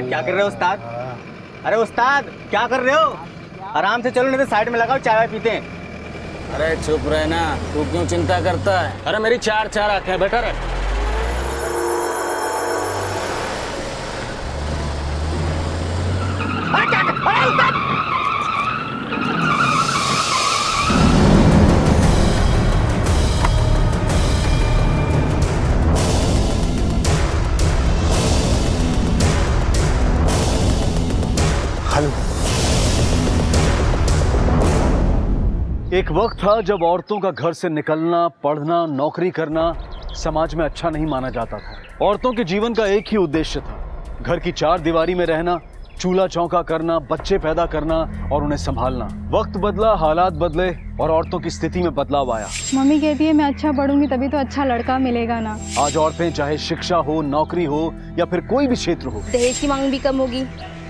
अरे क्या कर रहे हो उस्ताद? अरे उस्ताद क्या कर रहे हो? आराम से चलो, नहीं तो साइड में लगाओ, चाय पीते हैं। अरे चुप रहना, तू क्यों चिंता करता है? अरे मेरी चार आंखें, बैठा रहे। एक वक्त था जब औरतों का घर से निकलना, पढ़ना, नौकरी करना समाज में अच्छा नहीं माना जाता था। औरतों के जीवन का एक ही उद्देश्य था, घर की चार दीवारी में रहना, चूल्हा चौका करना, बच्चे पैदा करना और उन्हें संभालना। वक्त बदला, हालात बदले और औरतों की स्थिति में बदलाव आया। मम्मी कहती है मैं अच्छा पढ़ूंगी तभी तो अच्छा लड़का मिलेगा ना। आज औरतें चाहे शिक्षा हो, नौकरी हो या फिर कोई भी क्षेत्र हो, दहेज की मांग भी कम होगी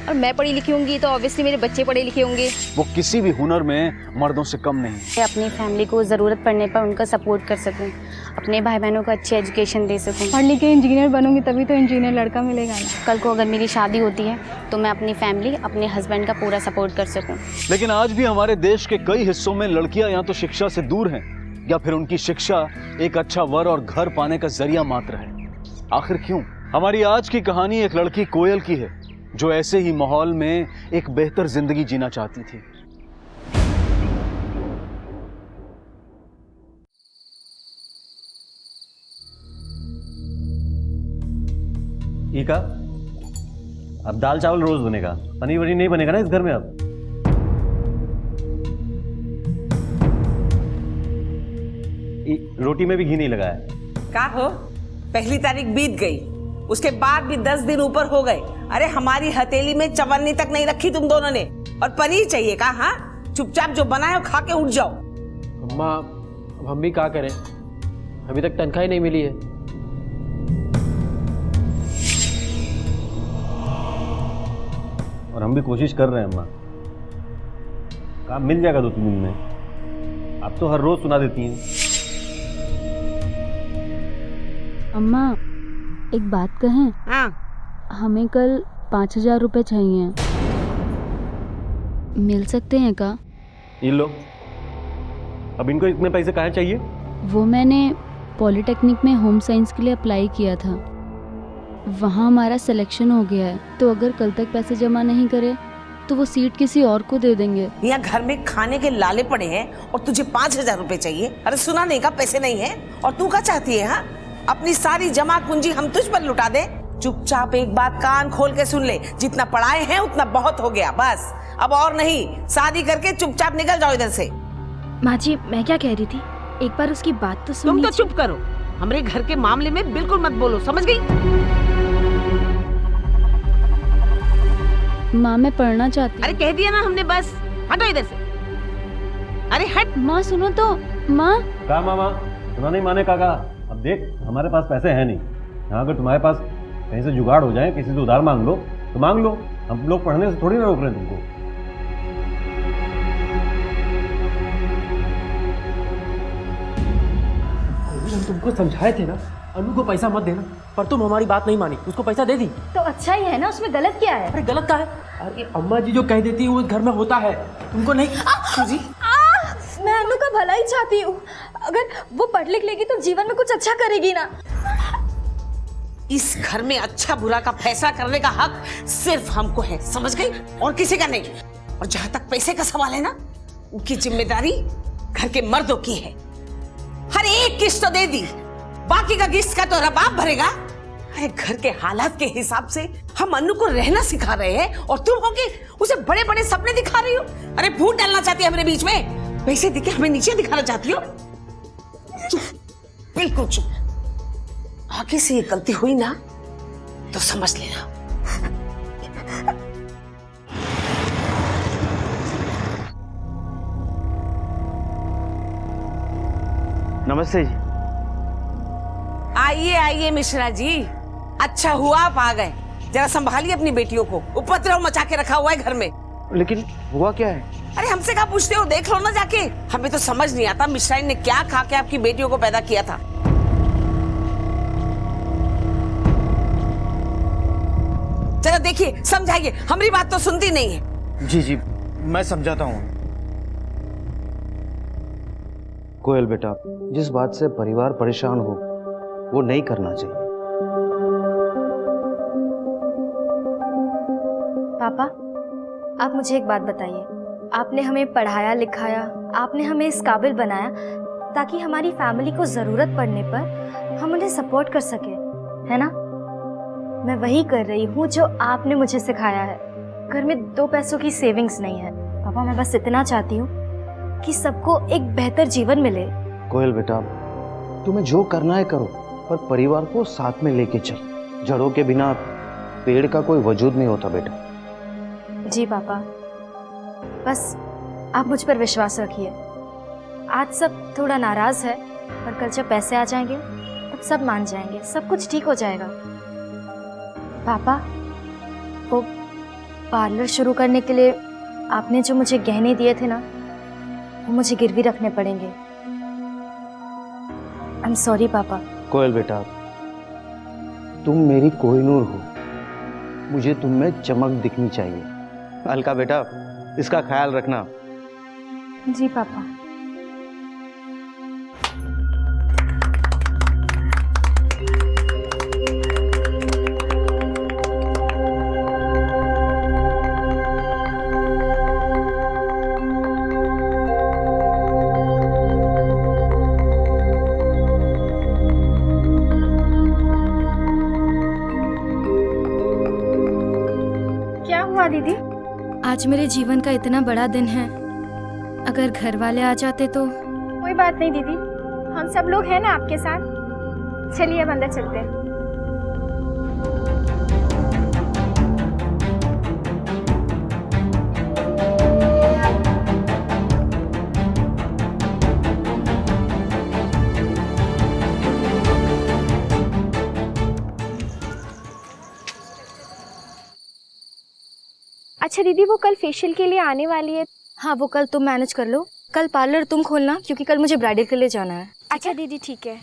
और मैं पढ़ी लिखी होंगी तो ऑब्वियसली मेरे बच्चे पढ़े लिखे होंगे। वो किसी भी हुनर में मर्दों से कम नहीं। मैं अपनी फैमिली को ज़रूरत पड़ने पर उनका सपोर्ट कर सकूं, अपने भाई बहनों को अच्छी एजुकेशन दे सकूं। पढ़ लिख के इंजीनियर बनूंगी तभी तो इंजीनियर लड़का मिलेगा ना। कल को अगर मेरी शादी होती है तो मैं अपनी फैमिली, अपने हस्बैंड का पूरा सपोर्ट कर सकूं। लेकिन आज भी हमारे देश के कई हिस्सों में लड़कियां या तो शिक्षा से दूर हैं या फिर उनकी शिक्षा एक अच्छा वर और घर पाने का जरिया मात्र है। आखिर क्यों? हमारी आज की कहानी एक लड़की कोयल की है जो ऐसे ही माहौल में एक बेहतर जिंदगी जीना चाहती थी। ईका, अब दाल चावल रोज बनेगा, पनीर वनीर नहीं बनेगा ना इस घर में अब। रोटी में भी घी नहीं लगाया। का हो, पहली तारीख बीत गई, उसके बाद भी 10 दिन ऊपर हो गए। अरे हमारी हथेली में चवन्नी तक नहीं रखी तुम दोनों ने, और पनीर चाहिए का? हाँ, चुपचाप जो बनाए हो खा के उठ जाओ। अम्मा, अब हम भी क्या करें, अभी तक तनख्वाह ही नहीं मिली है। और हम भी कोशिश कर रहे हैं अम्मा, काम मिल जाएगा 2-3 दिन में। आप तो हर रोज सुना देती हैं। अम्मा, एक बात कहें? हाँ, हमें कल 5,000 रुपए चाहिए, मिल सकते हैं का? ये लो, अब इनको इतने पैसे काहे चाहिए? वो मैंने पॉलिटेक्निक में होम साइंस के लिए अप्लाई किया था, वहाँ हमारा सिलेक्शन हो गया है, तो अगर कल तक पैसे जमा नहीं करे तो वो सीट किसी और को दे देंगे। यहाँ घर में खाने के लाले पड़े हैं और तुझे 5,000 रुपए चाहिए? अरे सुना नहीं का पैसे नहीं है? और तू क्या चाहती है? हाँ, अपनी सारी जमा पूंजी हम तुझ पर लुटा दे? चुपचाप एक बात कान खोल के सुन ले, जितना पढ़ाए हैं उतना बहुत हो गया, बस अब और नहीं। शादी करके चुपचाप निकल जाओ इधर से। माँ जी, मैं क्या कह रही थी, एक बार उसकी बात तो सुन। तुम तो चुप करो, हमारे घर के मामले में बिल्कुल मत बोलो, समझ गई? माँ, मैं पढ़ना चाहती हूँ। अरे कह दिया ना हमने, बस हटो इधर से। अरे हट। माँ सुनो तो। माँ, कहा मामा, सुना नहीं माने काका। अब देख, हमारे पास पैसे हैं नहीं। हाँ, अगर तुम्हारे पास कहीं से जुगाड़ हो जाए, किसी से उधार मांग लो तो मांग लो, हम लोग पढ़ने से थोड़ी ना रोक रहे हैं तुमको। हम तुमको समझाए थे ना, अनु को पैसा मत देना, पर तुम हमारी बात नहीं मानी, उसको पैसा दे दी। तो अच्छा ही है ना, उसमें गलत क्या है? अरे गलत क्या है? अरे अम्मा जी जो कह देती है वो घर में होता है, तुमको नहीं? जी, मैं अनु का भला ही चाहती हूँ, अगर वो पढ़ लिख लेगी तो जीवन में कुछ अच्छा करेगी ना। इस घर में अच्छा बुरा का फैसला करने का हक सिर्फ हमको है, समझ गई? और किसी का नहीं। और जहां तक पैसे का सवाल है ना, उनकी जिम्मेदारी घर के मर्दों की है। हर एक किस्त तो दे दी, बाकी का किस्त का तो रबाब भरेगा। अरे घर के हालात के हिसाब से हम अनु को रहना सिखा रहे हैं और तुम होके उसे बड़े बड़े सपने दिखा रही हो। अरे भूत डालना चाहती है हमारे बीच में, पैसे देके हमें नीचे दिखाना चाहती हो। चुप, बिल्कुल चुप। आगे से ये गलती हुई ना तो समझ लेना। नमस्ते जी। आइए आइए मिश्रा जी, अच्छा हुआ आप आ गए। जरा संभालिए अपनी बेटियों को, उपद्रव मचा के रखा हुआ है घर में। लेकिन हुआ क्या है? अरे हमसे क्या पूछते हो, देख लो ना जाके। हमें तो समझ नहीं आता मिश्राइन ने क्या खा के आपकी बेटियों को पैदा किया था। जरा देखिए, समझाइए, हमारी बात तो सुनती नहीं है। जी जी, मैं समझाता हूँ। कोयल बेटा, जिस बात से परिवार परेशान हो वो नहीं करना चाहिए। पापा, आप मुझे एक बात बताइए। आपने हमें पढ़ाया लिखाया, आपने हमें इस काबिल बनाया ताकि हमारी फैमिली को ज़रूरत पड़ने पर हम उन्हें सपोर्ट कर सके, है ना? मैं वही कर रही हूँ जो आपने मुझे सिखाया है। घर में 2 पैसों की सेविंग्स नहीं है। पापा, मैं बस इतना चाहती हूँ कि सबको एक बेहतर जीवन मिले। कोयल बेटा, तुम्हें जो करना है करो, पर परिवार को साथ में लेके चलो। जड़ों के बिना पेड़ का कोई वजूद नहीं होता बेटा। जी पापा, बस आप मुझ पर विश्वास रखिए। आज सब थोड़ा नाराज है, पर कल जब पैसे आ जाएंगे तब सब मान जाएंगे, सब कुछ ठीक हो जाएगा। पापा, वो पार्लर शुरू करने के लिए आपने जो मुझे गहने दिए थे ना, वो मुझे गिरवी रखने पड़ेंगे। आई एम सॉरी पापा। कोयल बेटा, तुम मेरी कोहिनूर हो, मुझे तुम में चमक दिखनी चाहिए। अलका बेटा, इसका ख्याल रखना। जी पापा। क्या हुआ दीदी? आज मेरे जीवन का इतना बड़ा दिन है, अगर घर वाले आ जाते तो। कोई बात नहीं दीदी, हम सब लोग हैं ना आपके साथ। चलिए अब अंदर चलते हैं। अच्छा दीदी, वो कल फेशियल के लिए आने वाली है। हाँ, वो कल तुम मैनेज कर लो। कल पार्लर तुम खोलना, क्योंकि कल मुझे ब्राइडल के लिए जाना है। अच्छा दीदी, ठीक है।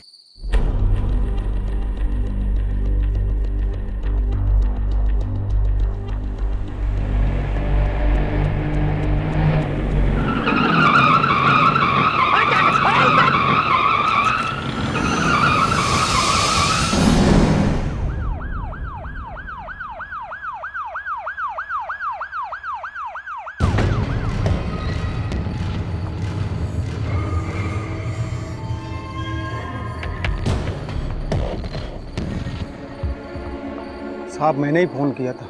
साहब, मैंने ही फोन किया था।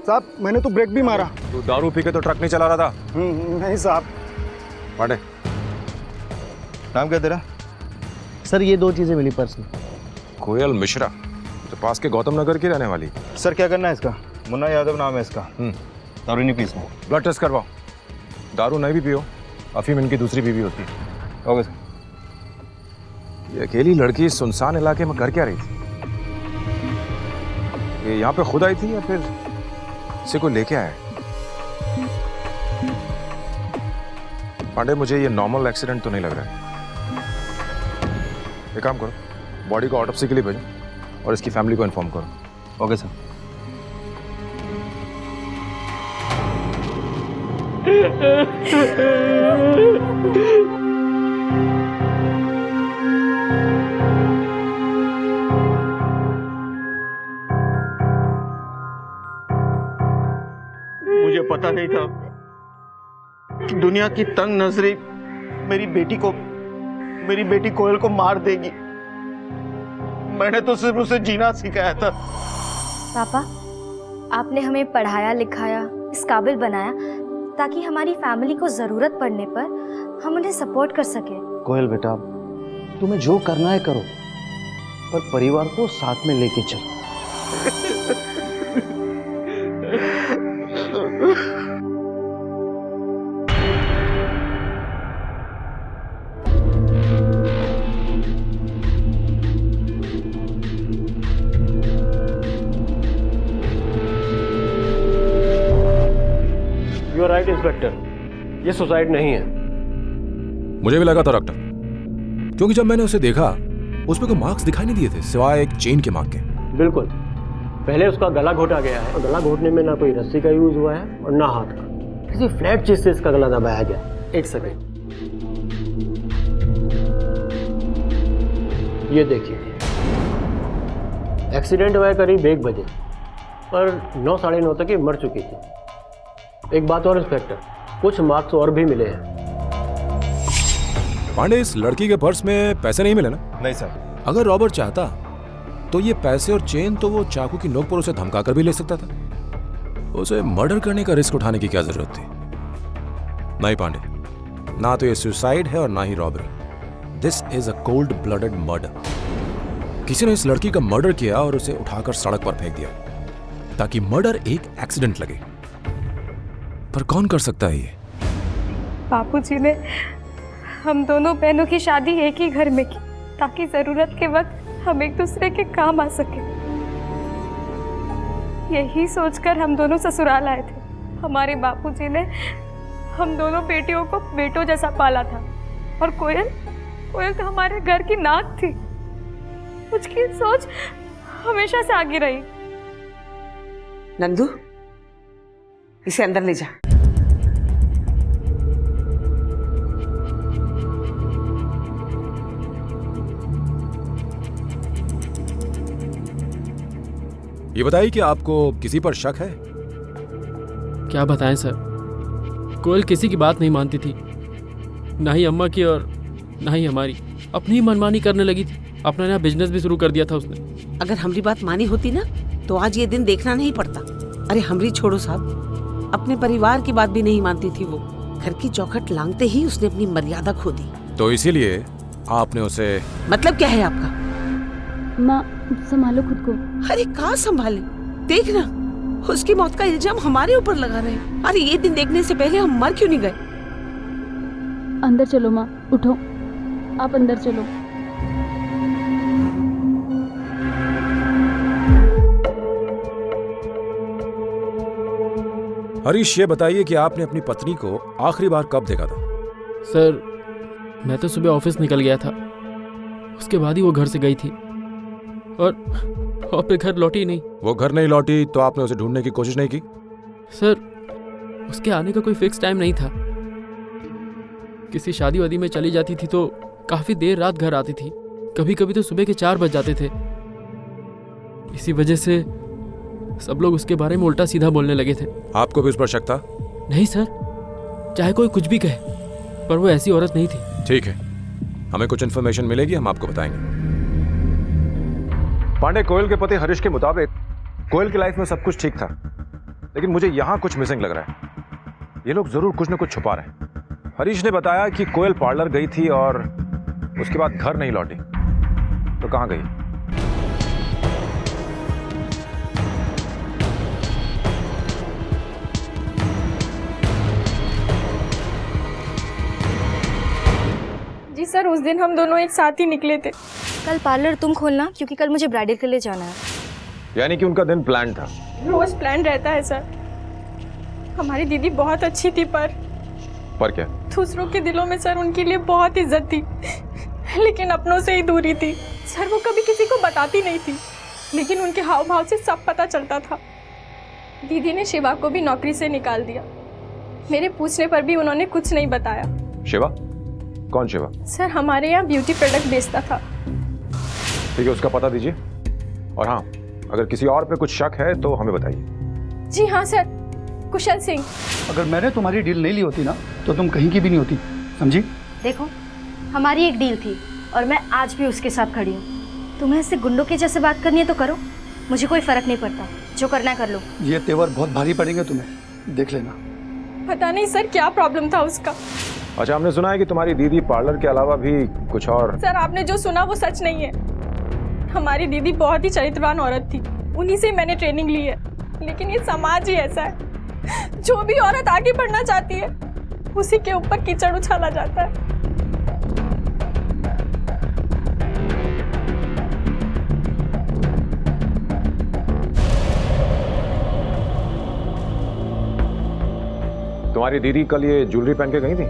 साहब, मैंने तो ब्रेक भी मारा। तू दारू पी के तो ट्रक नहीं चला रहा था? नहीं साहब। बाटे। नाम क्या तेरा? सर, ये 2 चीजें मिली पर्स में। कोयल मिश्रा, तो पास के गौतम नगर की रहने वाली। सर, क्या करना है इसका? मुन्ना यादव नाम है इसका। दारू नहीं पीसना। ब्लड टेस्ट करवाओ। दारू नहीं भी पियो, अफीम इनकी दूसरी बीवी होती है। Okay sir. ये अकेली लड़की सुनसान इलाके में कर क्या रही थी? ये यहाँ पे खुद आई थी या फिर इसे को लेके आया? पांडे, मुझे ये नॉर्मल एक्सीडेंट तो नहीं लग रहा है। एक काम करो, बॉडी को ऑटोप्सी के लिए भेजो और इसकी फैमिली को इन्फॉर्म करो। Okay sir. मुझे पता नहीं था कि दुनिया की तंग नजरी मेरी बेटी कोयल को मार देगी। मैंने तो सिर्फ उसे जीना सिखाया था। पापा, आपने हमें पढ़ाया लिखाया, इस काबिल बनाया ताकि हमारी फैमिली को जरूरत पड़ने पर हम उन्हें सपोर्ट कर सके। कोयल बेटा, तुम्हें जो करना है करो, पर परिवार को साथ में लेके चलो। यू आर राइट इंस्पेक्टर, ये सुसाइड नहीं है। मुझे भी लगा था डॉक्टर, क्योंकि जब मैंने उसे देखा उस पर कोई मार्क्स दिखाई नहीं दिए थे सिवाय एक चेन के मार्क के। बिल्कुल, पहले उसका गला घोटा गया है और गला घोटने में ना कोई रस्सी का यूज हुआ है और ना हाथ का, किसी फ्लैट चीज से इसका गला दबाया गया। एक सेकेंड, ये देखिए, एक्सीडेंट हुआ है करीब 1 बजे, पर 9 साढ़े 9 तक ये मर चुकी थी। एक बात और इंस्पेक्टर, कुछ मार्क्स और भी मिले हैं। पांडे, इस लड़की के पर्स में पैसे नहीं मिले ना? नहीं सर। अगर रॉबर्ट चाहता तो ये पैसे और चेन तो वो चाकू की नोक पर उसे धमका कर भी ले सकता था। उसे मर्डर करने का रिस्क उठाने की क्या जरूरत थी? नहीं पांडे, ना तो ये सुसाइड है और ना ही robbery. This is a cold blooded murder. किसी ने इस लड़की का मर्डर किया और उसे उठाकर सड़क पर फेंक दिया ताकि मर्डर एक एक्सीडेंट लगे। पर कौन कर सकता है ये? बापूजी ने हम दोनों बहनों की शादी एक ही घर में की ताकि जरूरत के वक्त हम एक दूसरे के काम आ सके। यही सोचकर हम दोनों ससुराल आए थे। हमारे बापूजी ने हम दोनों बेटियों को बेटों जैसा पाला था और कोयल तो हमारे घर की नाक थी। उसकी सोच हमेशा से आगे रही। नंदू, इसे अंदर ले जा। ये बताइए कि आपको किसी पर शक है? क्या बताएं सर, कोयल किसी की बात नहीं मानती थी, ना ही अम्मा की और ना ही हमारी। अपनी ही मनमानी करने लगी थी। अपना नया बिजनेस भी शुरू कर दिया था उसने। अगर हमारी बात मानी होती ना तो आज ये दिन देखना नहीं पड़ता। अरे हमरी छोड़ो साहब, अपने परिवार की बात भी नहीं मानती थी वो। घर की चौखट लांघते ही उसने अपनी मर्यादा खो दी। तो इसीलिए आपने उसे... मतलब क्या है आपका? माँ, संभालो खुद को। अरे कहाँ संभाले? देख ना, उसकी मौत का इल्जाम हमारे ऊपर लगा रहे हैं। अरे ये दिन देखने से पहले हम मर क्यों नहीं गए? अंदर चलो माँ, उठो, आप अंदर चलो। हरीश, ये बताइए कि आपने अपनी पत्नी को आखिरी बार कब देखा था? सर, मैं तो सुबह ऑफिस निकल गया था, उसके बाद ही वो घर से गई थी और फिर घर लौटी नहीं। वो घर नहीं लौटी तो आपने उसे ढूंढने की कोशिश नहीं की? सर, उसके आने का कोई फिक्स टाइम नहीं था। किसी शादी वादी में चली जाती थी तो काफी देर रात घर आती थी। कभी कभी तो सुबह के 4 बज जाते थे। इसी वजह से सब लोग उसके बारे में उल्टा सीधा बोलने लगे थे। आपको भी उस पर शक था? नहीं सर, चाहे कोई कुछ भी कहे, पर वो ऐसी औरत नहीं थी। ठीक है, हमें कुछ इन्फॉर्मेशन मिलेगी, हम आपको बताएंगे। पांडे, कोयल के पति हरीश के मुताबिक कोयल की लाइफ में सब कुछ ठीक था, लेकिन मुझे यहाँ कुछ मिसिंग लग रहा है। ये लोग जरूर कुछ न कुछ छुपा रहे हैं। हरीश ने बताया कि कोयल पार्लर गई थी और उसके बाद घर नहीं लौटी। तो कहाँ गई? जी सर, उस दिन हम दोनों एक साथ ही निकले थे। कल पार्लर तुम खोलना, क्योंकि कल मुझे ब्राइडल के लिए जाना है। यानी कि उनका दिन प्लान था? रोज प्लान रहता है सर। हमारी दीदी बहुत अच्छी थी, पर क्या? दूसरों के दिलों में सर उनके लिए बहुत इज्जत थी, लेकिन अपनों से ही दूरी थी। सर वो कभी किसी को बताती नहीं थी, लेकिन उनके हाव भाव से सब पता चलता था। दीदी ने शिवा को भी नौकरी से निकाल दिया। मेरे पूछने पर भी उन्होंने कुछ नहीं बताया। शिवा? कौन शिवा? सर, हमारे यहाँ ब्यूटी प्रोडक्ट बेचता था। ठीक है, उसका पता दीजिए। और हाँ, अगर किसी और पे कुछ शक है तो हमें बताइए। जी हाँ सर, कुशल सिंह। अगर मैंने तुम्हारी डील नहीं ली होती ना तो तुम कहीं की भी नहीं होती, समझी? देखो, हमारी एक डील थी और मैं आज भी उसके साथ खड़ी हूँ। तुम्हें इससे गुंडों के जैसे बात करनी है तो करो, मुझे कोई फर्क नहीं पड़ता। जो करना है कर लो। ये तेवर बहुत भारी पड़ेंगे तुम्हें, देख लेना। पता नहीं सर क्या प्रॉब्लम था उसका। अच्छा, हमने सुना है कि तुम्हारी दीदी पार्लर के अलावा भी कुछ और... सर, आपने जो सुना वो सच नहीं है। हमारी दीदी बहुत ही चरित्रवान औरत थी, उन्हीं से मैंने ट्रेनिंग ली है। लेकिन ये समाज ही ऐसा है, जो भी औरत आगे बढ़ना चाहती है उसी के ऊपर कीचड़ उछाला जाता है। तुम्हारी दीदी कल ये ज्वेलरी पहन के गई थी?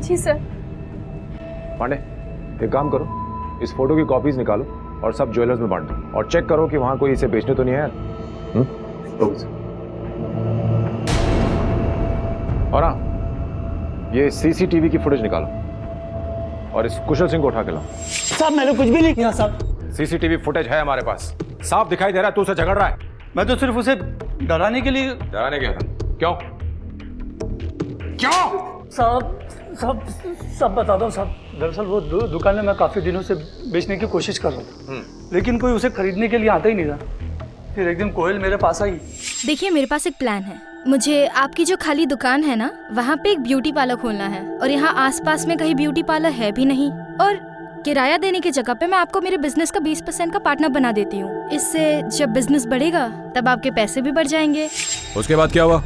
जी सर। पांडे, एक काम करो, इस फोटो की कॉपीज निकालो और सब ज्वेलर्स में बांट दो और चेक करो कि वहां कोई इसे बेचने तो नहीं है यार। और हाँ, ये सीसीटीवी की फुटेज निकालो और इस कुशल सिंह को उठा के लाओ। साहब मैंने कुछ भी नहीं किया साहब। सीसीटीवी फुटेज है हमारे पास, साफ दिखाई दे रहा है तू उसे झगड़ रहा है। मैं तो सिर्फ उसे डराने के लिए। डराने गया था? क्यों क्यों? सब बता दो साहब। दरअसल वो दुकान में मैं काफी दिनों से बेचने की कोशिश कर रहा था, लेकिन कोई उसे खरीदने के लिए आता ही नहीं था। फिर एक दिन कोयल मेरे पास आई। देखिए मेरे पास एक प्लान है। मुझे आपकी जो खाली दुकान है ना, वहाँ पे एक ब्यूटी पार्लर खोलना है और यहाँ आसपास में कहीं ब्यूटी पार्लर है भी नहीं। और किराया देने की जगह पे मैं आपको मेरे बिजनेस का 20% का पार्टनर बना देती हूँ। इससे जब बिजनेस बढ़ेगा तब आपके पैसे भी बढ़ जाएंगे। उसके बाद क्या हुआ?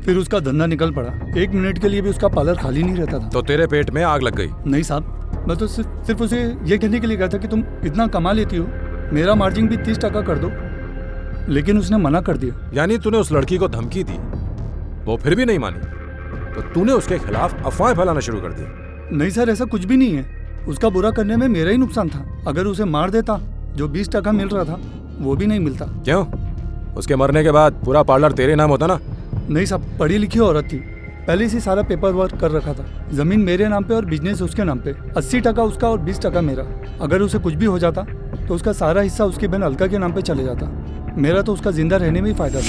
फिर उसका धंधा निकल पड़ा। 1 मिनट के लिए भी उसका पार्लर खाली नहीं रहता था। तो तेरे पेट में आग लग गई? नहीं साहब, मैं तो सिर्फ उसे ये कहने के लिए कहा था कि तुम इतना कमा लेती हो, मेरा मार्जिन भी 30% कर दो, लेकिन उसने मना कर दिया। यानी तूने उस लड़की को धमकी दी, वो फिर भी नहीं मानी, तो तूने उसके खिलाफ अफवाहें फैलाना शुरू कर दी? नहीं सर, ऐसा कुछ भी नहीं है। उसका बुरा करने में मेरा ही नुकसान था। अगर उसे मार देता, जो 20% मिल रहा था वो भी नहीं मिलता। क्यों? उसके मरने के बाद पूरा पार्लर तेरे नाम होता ना? नहीं साहब, पढ़ी लिखी औरत थी, पहले से सारा पेपर वर्क कर रखा था। जमीन मेरे नाम पे और बिजनेस उसके नाम पे। 80% उसका और 20% मेरा। अगर उसे कुछ भी हो जाता तो उसका सारा हिस्सा उसकी बहन अलका के नाम पे चले जाता। मेरा तो उसका जिंदा रहने में ही फायदा था।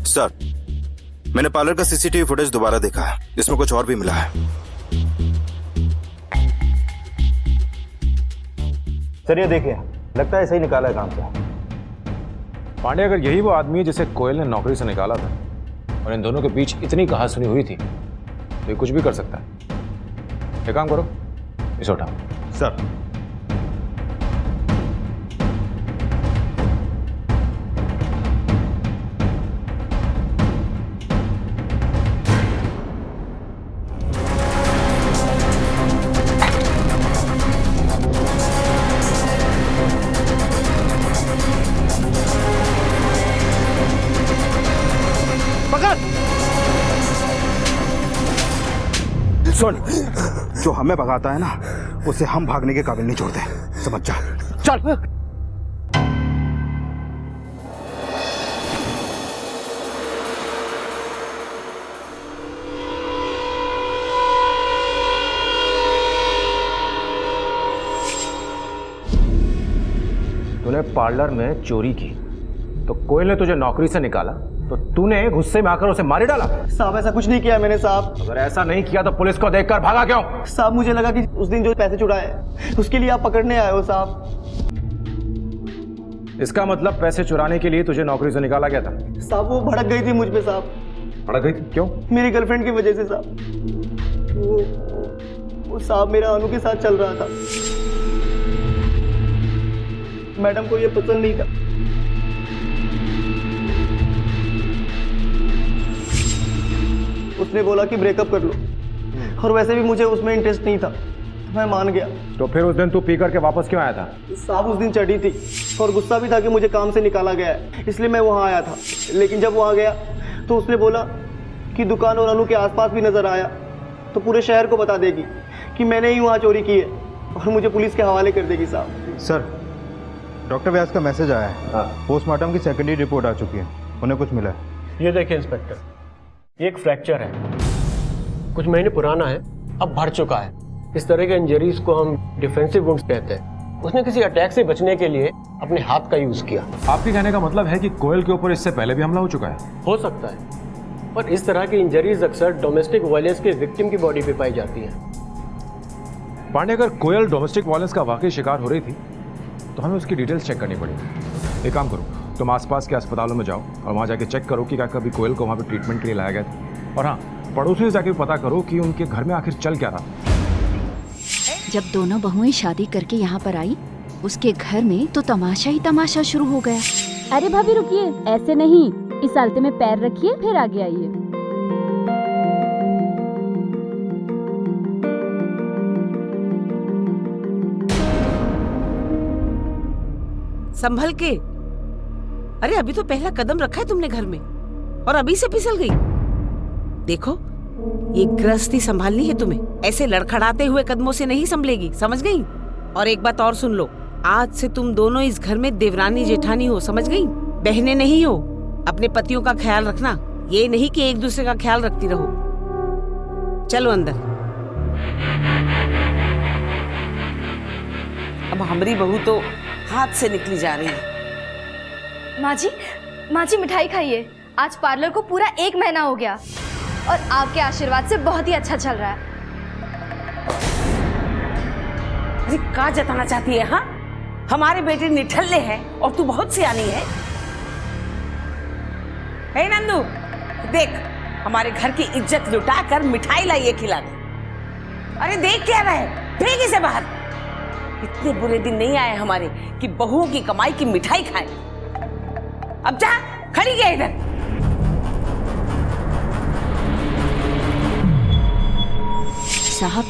सर, मैंने पार्लर का सीसीटीवी फुटेज दोबारा देखा है, इसमें कुछ और भी मिला है। सर ये देखिए, लगता है सही निकाला है काम से। पांडे, अगर यही वो आदमी है जिसे कोयल ने नौकरी से निकाला था और इन दोनों के बीच इतनी कहासुनी हुई थी, तो ये कुछ भी कर सकता है। एक काम करो, इसे उठाओ। सर सुन, जो हमें भगाता है ना, उसे हम भागने के काबिल नहीं छोड़ते, समझ जा। चल। तूने पार्लर में चोरी की, तो कोयल ने तुझे नौकरी से निकाला, तो तूने गुस्से में आकर उसे मारी डाला? साहब ऐसा कुछ नहीं किया मैंने साहब। अगर ऐसा नहीं किया तो पुलिस को देखकर भागा क्यों? साहब मुझे लगा कि उस दिन जो पैसे चुराए उसके लिए आप पकड़ने आए हो साहब। इसका मतलब पैसे चुराने के लिए तुझे नौकरी से निकाला गया था? साहब वो भड़क गई थी मुझ पे साहब। भड़क गई थी? क्यों? मेरी गर्लफ्रेंड की वजह से साहब। वो साहब मेरा अनु के साथ चल रहा था, मैडम को ये पसंद नहीं था। उसने बोला कि ब्रेकअप कर लो, और वैसे भी मुझे उसमें इंटरेस्ट नहीं था, मैं मान गया। तो फिर उस दिन तू पी करके वापस क्यों आया था? साहब उस दिन चढ़ी थी और गुस्सा भी था कि मुझे काम से निकाला गया है, इसलिए मैं वहाँ आया था। लेकिन जब वहाँ गया तो उसने बोला कि दुकान और अनु के आसपास भी नजर आया तो पूरे शहर को बता देगी कि मैंने ही वहाँ चोरी की है और मुझे पुलिस के हवाले कर देगी साहब। सर, डॉक्टर व्यास का मैसेज आया है। हाँ। पोस्टमार्टम की सेकेंडरी रिपोर्ट आ चुकी है, उन्हें कुछ मिला है। ये देखिए इंस्पेक्टर, ये एक फ्रैक्चर है, कुछ महीने पुराना है, अब भर चुका है। इस तरह के इंजरीज को हम डिफेंसिव वुंड्स कहते हैं। उसने किसी अटैक से बचने के लिए अपने हाथ का यूज किया। आपके कहने का मतलब है कि कोयल के ऊपर इससे पहले भी हमला हो चुका है? हो सकता है, पर इस तरह की इंजरीज अक्सर डोमेस्टिक वायलेंस के विक्टिम की बॉडी पे पाई जाती है। पांडे, अगर कोयल डोमेस्टिक वायलेंस का वाकई शिकार हो रही थी तो हमें उसकी डिटेल्स चेक करनी पड़ेगी। एक काम करो, तुम आसपास के अस्पतालों में जाओ और वहाँ जाके चेक करो कि क्या कभी कोयल को वहाँ पे ट्रीटमेंट के लिए लाया गया था। और हाँ, पड़ोसियों से जाके पता करो कि उनके घर में आखिर चल क्या रहा। जब दोनों बहुएं शादी करके यहाँ पर आई, उसके घर में तो तमाशा ही तमाशा शुरू हो गया। अरे भाभी रुकिए, ऐसे नहीं, इस आलते में पैर रखिए फिर आगे आइए। संभल के। अरे अभी तो पहला कदम रखा है तुमने घर में और अभी से फिसल गई। देखो ये गृहस्थी संभालनी है तुम्हें, ऐसे लड़खड़ाते हुए कदमों से नहीं संभलेगी, समझ गई? और एक बात और सुन लो, आज से तुम दोनों इस घर में देवरानी जेठानी हो, समझ गई? बहनें नहीं हो। अपने पतियों का ख्याल रखना, ये नहीं कि एक दूसरे का ख्याल रखती रहो। चलो अंदर। अब हमारी बहू तो हाथ से निकली जा रही है। माँ जी मिठाई खाइए। आज पार्लर को पूरा 1 महीना हो गया और आपके आशीर्वाद से बहुत ही अच्छा चल रहा है। अरे क्या जताना चाहती है? हाँ, हमारे बेटे निठल्ले हैं और तू बहुत सियानी है। हे नंदू, देख हमारे घर की इज्जत लुटाकर मिठाई लाइए खिला दे। अरे देख क्या रहा है, फेंक इसे बाहर। इतने बुरे दिन नहीं आए हमारे कि बहुओं की कमाई की मिठाई खाए। अब जा, खड़ी गया इधर। साहब,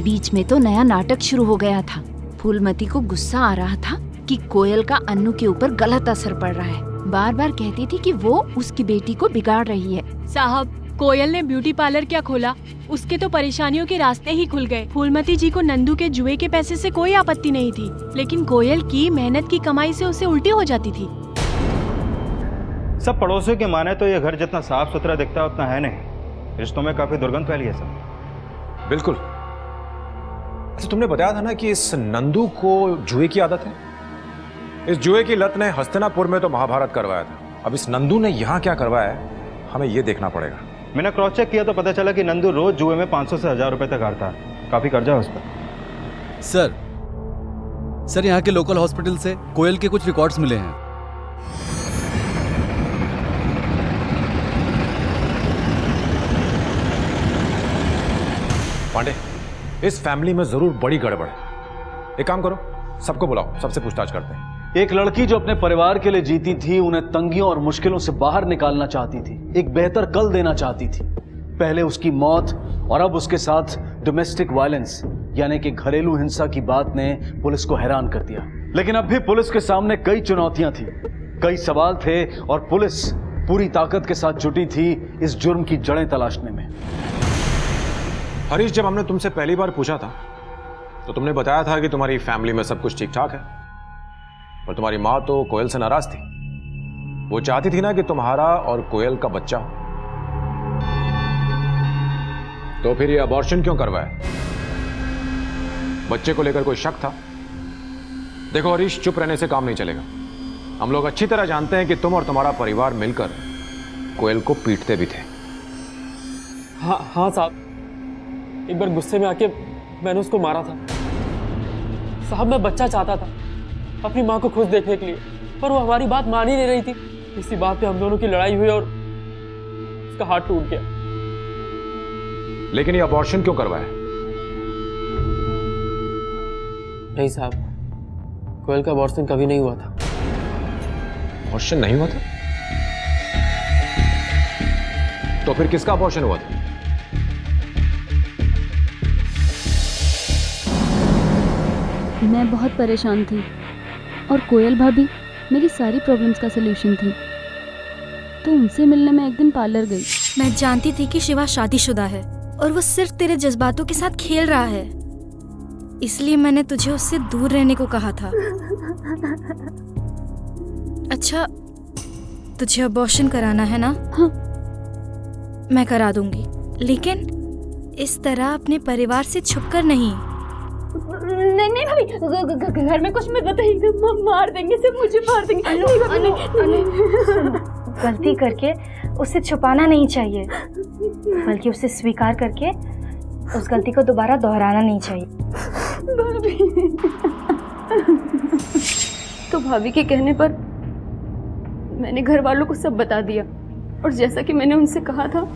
बीच में तो नया नाटक शुरू हो गया था। फूलमती को गुस्सा आ रहा था कि कोयल का अन्नू के ऊपर गलत असर पड़ रहा है। बार बार कहती थी कि वो उसकी बेटी को बिगाड़ रही है। साहब, कोयल ने ब्यूटी पार्लर क्या खोला, उसके तो परेशानियों के रास्ते ही खुल गए। फूलमती जी को नंदू के जुए के पैसे से कोई आपत्ति नहीं थी, लेकिन कोयल की मेहनत की कमाई से उसे उल्टी हो जाती थी। सब पड़ोसियों के माने तो ये घर जितना साफ सुथरा दिखता है उतना है नहीं। रिश्तों में काफी दुर्गंध फैली है सब। बिल्कुल। अच्छा, तुमने बताया था ना कि इस नंदू को जुए की आदत है। इस जुए की लत ने हस्तिनापुर में तो महाभारत करवाया था। अब इस नंदू ने यहाँ क्या करवाया है, हमें ये देखना पड़ेगा। मैंने क्रॉस चेक किया तो पता चला कि नंदू रोज जुए में 500 से 1000 रुपए तक हारता है। काफी कर्जा है उस पर। सर यहाँ के लोकल हॉस्पिटल से कोयल के कुछ रिकॉर्ड्स मिले हैं। पांडे, इस फैमिली में जरूर बड़ी गड़बड़ है। एक काम करो, सबको बुलाओ, सबसे पूछताछ करते हैं। एक लड़की जो अपने परिवार के लिए जीती थी, उन्हें तंगियों और मुश्किलों से बाहर निकालना चाहती थी, एक बेहतर कल देना चाहती थी। पहले उसकी मौत और अब उसके साथ डोमेस्टिक वायलेंस यानी कि घरेलू हिंसा की बात ने पुलिस को हैरान कर दिया। लेकिन अब भी पुलिस के सामने कई चुनौतियां थी, कई सवाल थे और पुलिस पूरी ताकत के साथ जुटी थी इस जुर्म की जड़ें तलाशने में। हरीश, जब हमने तुमसे पहली बार पूछा था तो तुमने बताया था कि तुम्हारी फैमिली में सब कुछ ठीक ठाक है, पर तुम्हारी माँ तो कोयल से नाराज थी। वो चाहती थी ना कि तुम्हारा और कोयल का बच्चा हो। तो फिर ये अबॉर्शन क्यों करवाया? बच्चे को लेकर कोई शक था? देखो हरीश, चुप रहने से काम नहीं चलेगा। हम लोग अच्छी तरह जानते हैं कि तुम और तुम्हारा परिवार मिलकर कोयल को पीटते भी थे। हाँ साहब, एक बार गुस्से में आके मैंने उसको मारा था। साहब, मैं बच्चा चाहता था अपनी माँ को खुश देखने के लिए, पर वो हमारी बात मान ही नहीं रही थी। इसी बात पे हम दोनों की लड़ाई हुई और उसका हाथ टूट गया। लेकिन ये अबॉर्शन क्यों करवाया? नहीं साहब, कोयल का अबॉर्शन कभी नहीं हुआ था। अबॉर्शन नहीं हुआ था? तो फिर किसका अबॉर्शन हुआ था? मैं बहुत परेशान थी और कोयल भाभी मेरी सारी प्रॉब्लम्स का सलूशन थी, तो उनसे मिलने में एक दिन पार्लर गई। मैं जानती थी कि शिवा शादीशुदा है और वो सिर्फ तेरे जज्बातों के साथ खेल रहा है, इसलिए मैंने तुझे उससे दूर रहने को कहा था। अच्छा, तुझे अबॉर्शन कराना है ना? हाँ। मैं करा दूंगी, लेकिन इस तरह अपने परिवार से छुपकर नहीं। नहीं भाभी, घर में कुछ मत बताइए, मार देंगे, सिर्फ मुझे मार देंगे। गलती करके उसे छुपाना नहीं चाहिए, बल्कि उसे स्वीकार करके उस गलती को दोबारा दोहराना नहीं चाहिए। तो भाभी के कहने पर मैंने घर वालों को सब बता दिया, और जैसा कि मैंने उनसे कहा था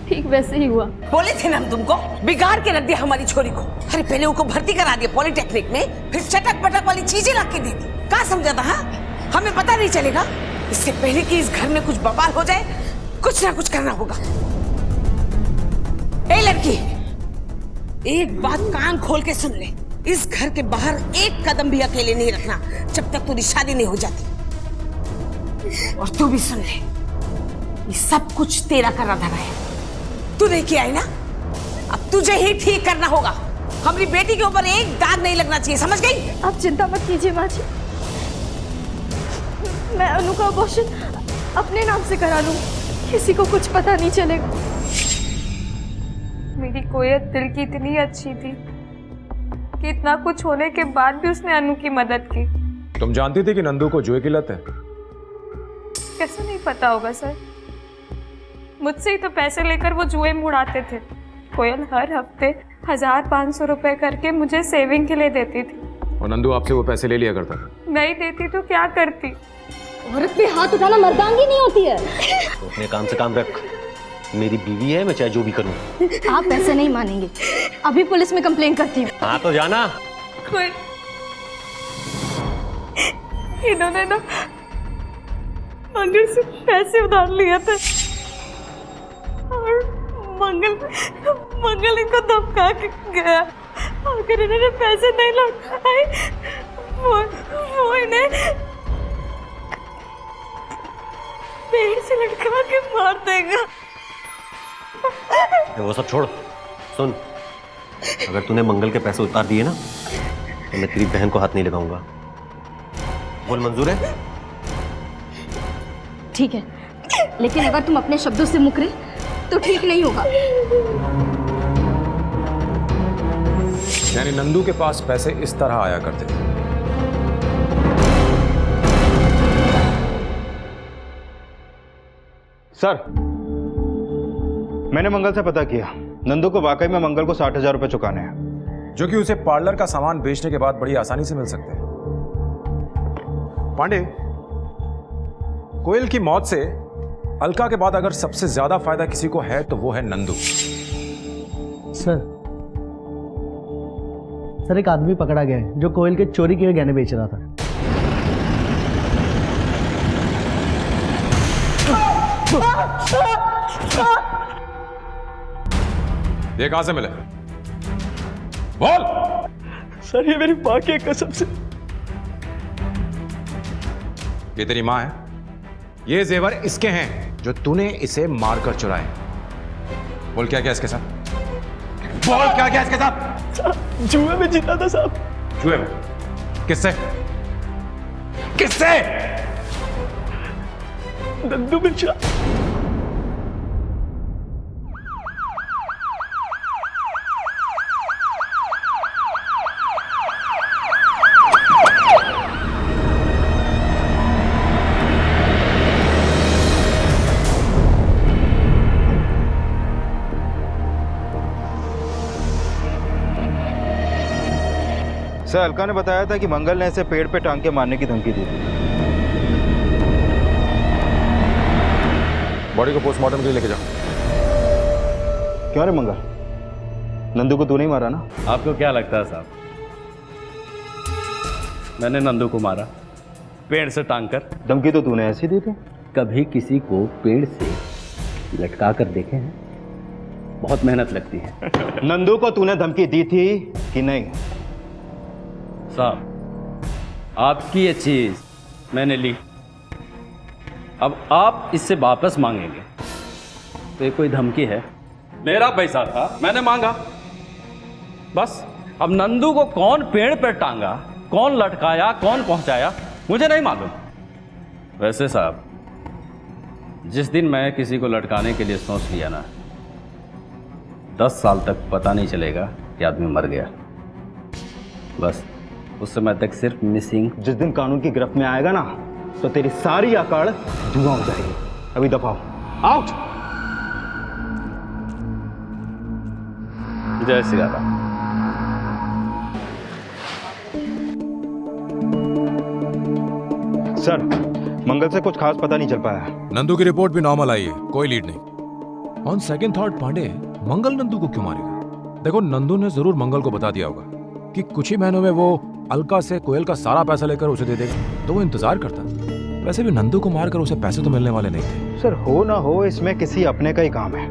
ठीक वैसे ही हुआ। बोले थे ना हम तुमको, बिगाड़ के रख दिया हमारी छोरी को। अरे पहले उनको भर्ती करा दिया पॉलिटेक्निक में, फिर चटक पटक वाली चीजें ला के दे दी। क्या समझा था? हाँ, हमें पता नहीं चलेगा? इससे पहले कि इस घर में कुछ बवाल हो जाए, कुछ ना कुछ करना होगा। ए लड़की, एक बात कान खोल के सुन ले, इस घर के बाहर एक कदम भी अकेले नहीं रखना जब तक तेरी शादी नहीं हो जाती। और तू भी सुन ले, ये सब कुछ तेरा करा धरा है। तू लेके आई ना तुझे ही ठीक करना होगा। हमारी बेटी के ऊपर एक दाग नहीं लगना चाहिए, समझ गई? आप चिंता मत कीजिए माँ जी, मैं अनु का अबॉर्शन अपने नाम से करा लूँ, किसी को कुछ पता नहीं चलेगा। मेरी कोयत दिल की इतनी अच्छी थी कि इतना कुछ होने के बाद भी उसने अनु की मदद की। तुम जानती थी कि नंदू को जुए की लत है? कैसे नहीं पता होगा सर, मुझसे ही तो पैसे लेकर वो जुए में उड़ाते थे। कोयल हर हफ्ते 1000-500 रुपए करके मुझे सेविंग के लिए देती थी। और नंदू आपसे वो पैसे ले लिया करता था? नहीं देती तो क्या करती? औरत पे हाथ उठाना मर्दांगी नहीं होती है। तो अपने काम से काम रख, मेरी बीवी है, मैं चाहे जो भी करूं। आप ऐसे नहीं मानेंगे, अभी पुलिस में कंप्लेन करती हूँ। हाँ तो जाना। इन्होंने ना मंगल से पैसे उधार लिया था और मंगल इनको धमका के गया। अगर इन्होंने पैसे नहीं लौटाए वो इन्हें पेड़ से लटका के मार देगा। वो सब छोड़, सुन, अगर तूने मंगल के पैसे उतार दिए ना तो मैं तेरी बहन को हाथ नहीं लगाऊंगा। बोल मंजूर है? ठीक है, लेकिन अगर तुम अपने शब्दों से मुकरे तो ठीक नहीं होगा। यानी नंदू के पास पैसे इस तरह आया करते थे। सर, मैंने मंगल से पता किया, नंदू को वाकई में मंगल को 60,000 रुपए चुकाने हैं, जो कि उसे पार्लर का सामान बेचने के बाद बड़ी आसानी से मिल सकते हैं। पांडे, कोयल की मौत से अलका के बाद अगर सबसे ज्यादा फायदा किसी को है तो वो है नंदू। सर एक आदमी पकड़ा गया है जो कोयल के चोरी किए गहने बेच रहा था। ये कहां से मिले? बोल। सर ये मेरी माँ की कसम से। ये तेरी माँ है? ये जेवर इसके हैं जो तूने इसे मारकर चुराए। बोल क्या क्या इसके साथ? बोल क्या क्या इसके साथ? जुए में जीता था साहब। जुए में? किससे? किससे? नंदू मिश्रा। सर, अलका ने बताया था कि मंगल ने इसे पेड़ पे टांग के मारने की धमकी दी थी। बॉडी को पोस्टमार्टम के लिए लेके जाओ। क्यों रे मंगल, नंदू को तू नहीं मारा ना? आपको क्या लगता है साहब, मैंने नंदू को मारा पेड़ से टांग कर? धमकी तो तूने ऐसी दी थी। कभी किसी को पेड़ से लटका कर देखे हैं? बहुत मेहनत लगती है। नंदू को तूने धमकी दी थी कि नहीं? साहब, आपकी ये चीज मैंने ली, अब आप इससे वापस मांगेंगे तो ये कोई धमकी है? मेरा पैसा था, मैंने मांगा, बस। अब नंदू को कौन पेड़ पर टांगा, कौन लटकाया, कौन पहुंचाया, मुझे नहीं मालूम। वैसे साहब, जिस दिन मैं किसी को लटकाने के लिए सोच लिया ना, 10 साल तक पता नहीं चलेगा कि आदमी मर गया। बस उस समय तक सिर्फ मिसिंग। जिस दिन कानून की गिरफ्त में आएगा ना तो तेरी सारी आकाड़ धुआं हो जाएगी। अभी दफाओ, आउट। जय श्री राम। सर, मंगल से कुछ खास पता नहीं चल पाया। नंदू की रिपोर्ट भी नॉर्मल आई है, कोई लीड नहीं। ऑन सेकंड थॉट पांडे, मंगल नंदू को क्यों मारेगा? देखो, नंदू ने जरूर मंगल को बता दिया होगा कि कुछ ही महीनों में वो अलका से कोयल का सारा पैसा लेकर उसे दे देगा, तो वो इंतजार करता। वैसे भी नंदू को मारकर उसे पैसे तो मिलने वाले नहीं थे। सर, हो ना हो इसमें किसी अपने का ही काम है।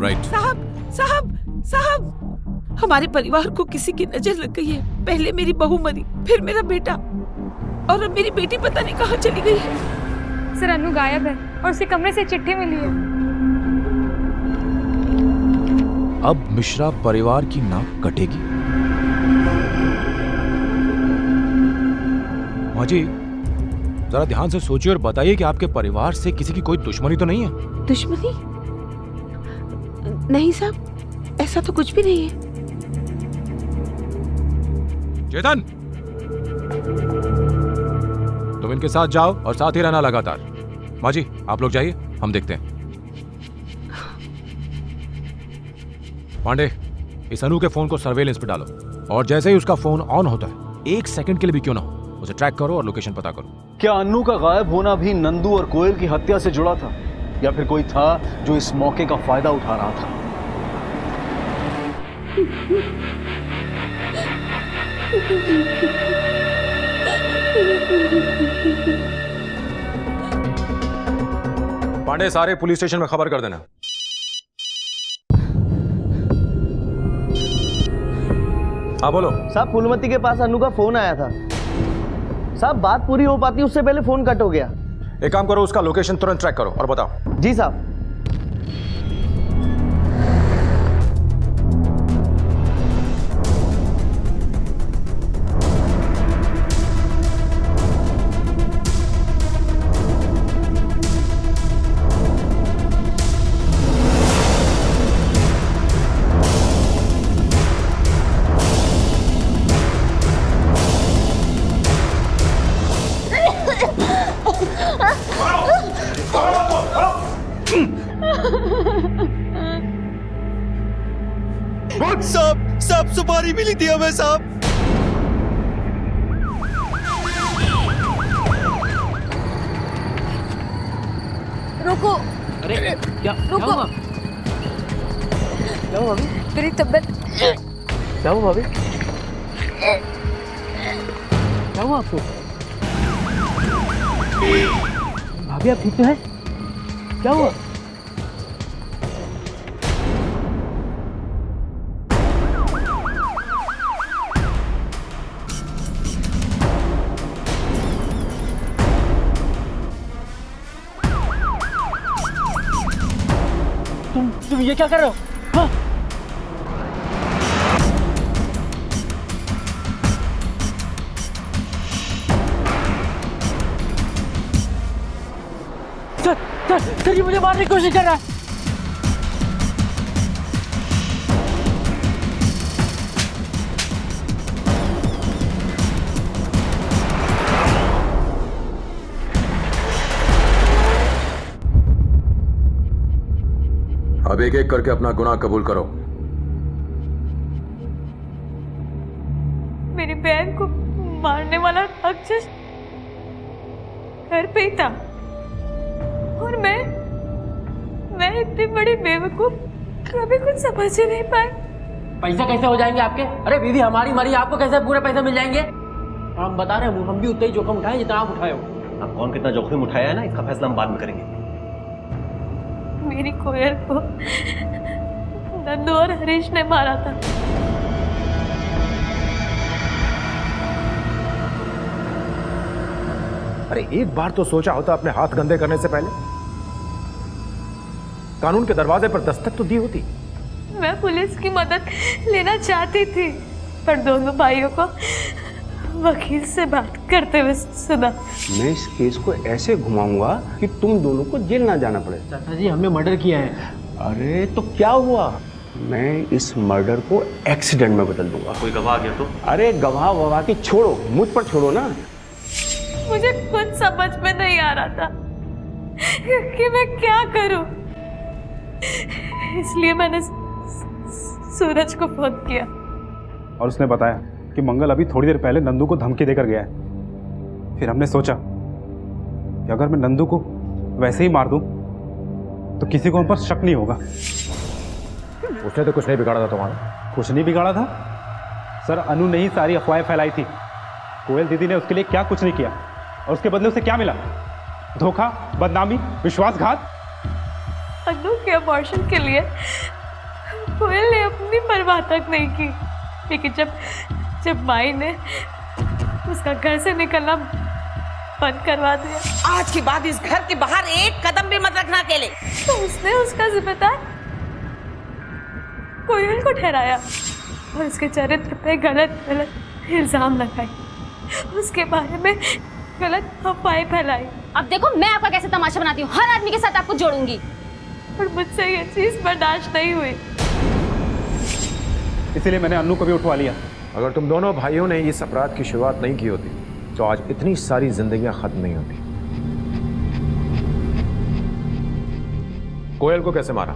राइट। साहब साहब साहब, हमारे परिवार को किसी की नजर लग गई है। पहले मेरी बहू मरी, फिर मेरा बेटा, और अब मेरी बेटी पता नहीं कहाँ चली गई है। सर अनु गायब है और उसके कमरे से चिट्ठी मिली है। अब मिश्रा परिवार की नाक कटेगी। माँ जी, जरा ध्यान से सोचिए और बताइए कि आपके परिवार से किसी की कोई दुश्मनी तो नहीं है? दुश्मनी? नहीं साहब, ऐसा तो कुछ भी नहीं है। चेतन, तुम इनके साथ जाओ और साथ ही रहना लगातार। माँ जी, आप लोग जाइए, हम देखते हैं। पांडे, इस अनु के फोन को सर्वेलेंस पे डालो और जैसे ही उसका फोन ऑन होता है, 1 सेकंड के लिए भी क्यों ना हो, उसे ट्रैक करो और लोकेशन पता करो। क्या अन्नू का गायब होना भी नंदू और कोयल की हत्या से जुड़ा था, या फिर कोई था जो इस मौके का फायदा उठा रहा था? पांडे, सारे पुलिस स्टेशन में खबर कर देना। हाँ बोलो। साहब, फूलमती के पास अन्नू का फोन आया था। साहब, बात पूरी हो पाती उससे पहले फोन कट हो गया। एक काम करो, उसका लोकेशन तुरंत ट्रैक करो और बताओ। जी साहब। साहब सुपारी मिली थी हमें साहब। रुको। अरे क्या रुको। हुआ? क्या हुआ भाभी? मेरी तबीयत। क्या हुआ भाभी? क्या हुआ आपको? भाभी आप ठीक तो है? क्या हुआ? तुम ये क्या कर रहे हो? हाँ? सर, ये मुझे मारने की कोशिश कर रहा है। अब एक एक करके अपना गुनाह कबूल करो। मेरी बहन को मारने वाला राक्षस घर पे ही था और मैं इतनी बड़ी बेवकूफ कभी कुछ समझ ही नहीं पाई। पैसा कैसे हो जाएंगे आपके? अरे बीवी हमारी मरी, आपको कैसे पूरे पैसे मिल जाएंगे? हम बता रहे हैं, हम भी उतना ही जोखिम उठाए जितना आप उठाए हो। अब कौन कितना जोखिम उठाया है ना, इसका फैसला हम बाद में करेंगे। मेरी कोयल को नंदू और हरीश ने मारा था। अरे एक बार तो सोचा होता अपने हाथ गंदे करने से पहले। कानून के दरवाजे पर दस्तक तो दी होती। मैं पुलिस की मदद लेना चाहती थी, पर दोनों भाइयों को वकील से बात करते हुए सुना। मैं इस केस को ऐसे घुमाऊंगा कि तुम दोनों को जेल ना जाना पड़े। चाचा जी, हमने मर्डर किया है। अरे तो क्या हुआ, मैं इस मर्डर को एक्सीडेंट में बदल दूंगा। कोई गवाह आ गया तो? अरे गवाह ववाह की छोड़ो, मुझ पर छोड़ो ना। मुझे कुछ समझ में नहीं आ रहा था कि मैं क्या करूं, इसलिए मैंने सूरज को फोन किया और उसने बताया कि मंगल अभी थोड़ी देर पहले नंदू को धमकी देकर गया है। फिर हमने सोचा कि अगर मैं नंदू को वैसे ही मार दूं तो किसी को हम पर शक नहीं होगा। उसने तो कुछ नहीं बिगाड़ा था तुम्हारा। कुछ नहीं बिगाड़ा था सर, अनु ने ही सारी अफवाहें फैलाई थी। कोयल दीदी ने उसके लिए क्या कुछ नहीं किया, और उसके बदले उसे क्या मिला? धोखा, बदनामी, विश्वासघात। अनु के अबॉर्शन के लिए कोयल ने अपनी परवाह तक नहीं की, लेकिन जब माई ने उसका घर से निकलना बंद करवा दिया। आज के बाद इस घर के बाहर एक कदम भी मत रखना अकेले। तो उसने उसका जिम्मेदार कोयल को ठहराया और उसके चरित्र पे गलत गलत इल्जाम लगाए, उसके बारे में गलत अफवाहें फैलाई। अब देखो मैं आपका कैसे तमाशा बनाती हूँ, हर आदमी के साथ आपको जोड़ूंगी। और मुझसे ये चीज बर्दाश्त नहीं हुई, इसीलिए मैंने अन्नू को भी उठवा लिया। अगर तुम दोनों भाइयों ने इस अपराध की शुरुआत नहीं की होती तो आज इतनी सारी जिंदगियां खत्म नहीं होती। कोयल को कैसे मारा?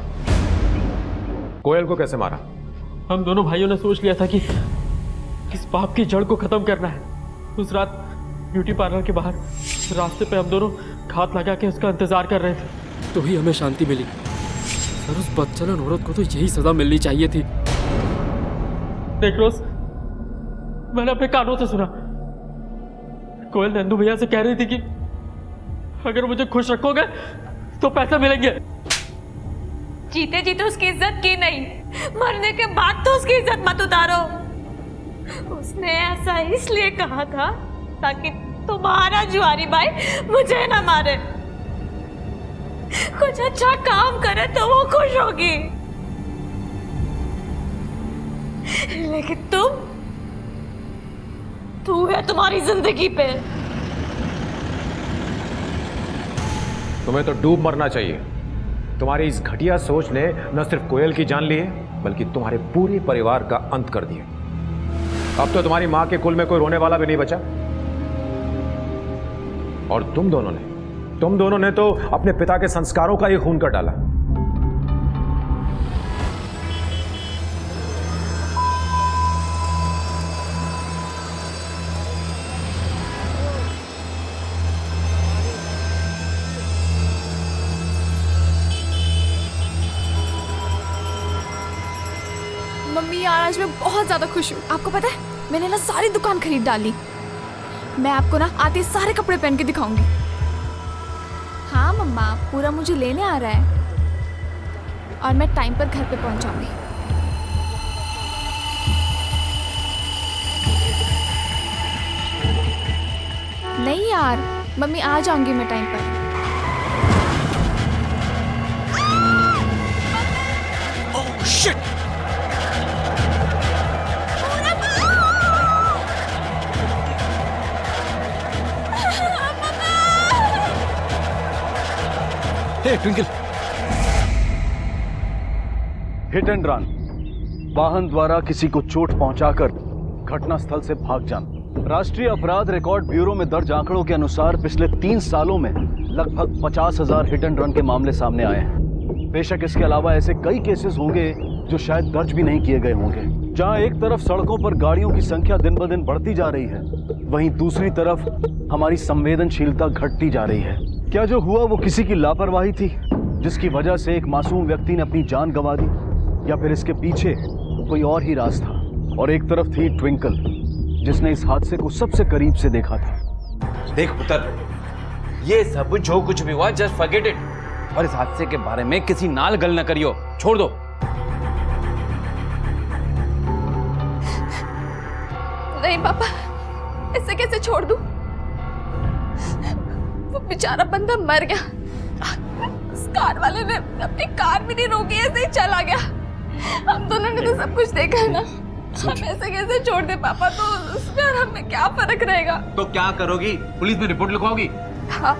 कोयल को कैसे मारा? हम दोनों भाइयों ने सोच लिया था कि इस पाप की जड़ को खत्म करना है। उस रात ब्यूटी पार्लर के बाहर रास्ते पे हम दोनों घात लगा के उसका इंतजार कर रहे थे, तो ही हमें शांति मिली। सर उस बदचलन औरत को तो यही सजा मिलनी चाहिए थी। देख रोज, मैंने अपने कानों से सुना, कोयल नंदू भैया से कह रही थी कि अगर मुझे खुश रखोगे तो पैसे मिलेंगे। जीते जीते उसकी इज्जत की नहीं, मरने के बाद तो उसकी इज्जत मत उतारो। उसने ऐसा इसलिए कहा था ताकि तुम्हारा जुआरी भाई मुझे ना मारे, कुछ अच्छा काम करे तो वो खुश होगी। लेकिन तू है तुम्हारी जिंदगी पे। तुम्हें तो डूब मरना चाहिए। तुम्हारी इस घटिया सोच ने न सिर्फ कोयल की जान ली है बल्कि तुम्हारे पूरे परिवार का अंत कर दिया। अब तो तुम्हारी मां के कुल में कोई रोने वाला भी नहीं बचा। और तुम दोनों ने तो अपने पिता के संस्कारों का ही खून कर डाला। मम्मी यार आज मैं बहुत ज़्यादा खुश हूँ। आपको पता है मैंने ना सारी दुकान खरीद डाली। मैं आपको ना आते सारे कपड़े पहन के दिखाऊंगी। हाँ मम्मा, पूरा मुझे लेने आ रहा है और मैं टाइम पर घर पे पहुँच जाऊंगी। नहीं यार मम्मी, आ जाऊंगी मैं टाइम पर। Oh shit! Twinkle, hit and run, वाहन द्वारा किसी को चोट पहुंचाकर घटनास्थल से भाग जाना। राष्ट्रीय अपराध रिकॉर्ड ब्यूरो में दर्ज आंकड़ों के अनुसार पिछले 3 सालों में लगभग 50,000 हिट एंड रन के मामले सामने आए हैं। बेशक इसके अलावा ऐसे कई केसेस होंगे जो शायद दर्ज भी नहीं किए गए होंगे। जहां एक तरफ सड़कों पर गाड़ियों की संख्या दिन ब दिन बढ़ती जा रही है, वहीं दूसरी तरफ हमारी संवेदनशीलता घटती जा रही है। क्या जो हुआ वो किसी की लापरवाही थी जिसकी वजह से एक मासूम व्यक्ति ने अपनी जान गंवा दी, या फिर इसके पीछे कोई और ही राज था? और एक तरफ थी ट्विंकल जिसने इस हादसे को सबसे करीब से देखा था। देख पुत्र, ये सब जो कुछ भी हुआ जस्ट फॉरगेट इट, और इस हादसे के बारे में किसी नाल गल न करियो, छोड़ दो। नहीं पापा, ऐसे कैसे छोड़ दूं? वो बेचारा बंदा मर गया, उस कार वाले ने अपनी कार भी नहीं रोकी, ऐसे ही चला गया। हम दोनों ने तो सब कुछ देखा है ना, हम ऐसे कैसे छोड़ दे पापा? तो उसमें और हमें क्या फर्क रहेगा? तो क्या करोगी? पुलिस में रिपोर्ट लिखवाओगी? हाँ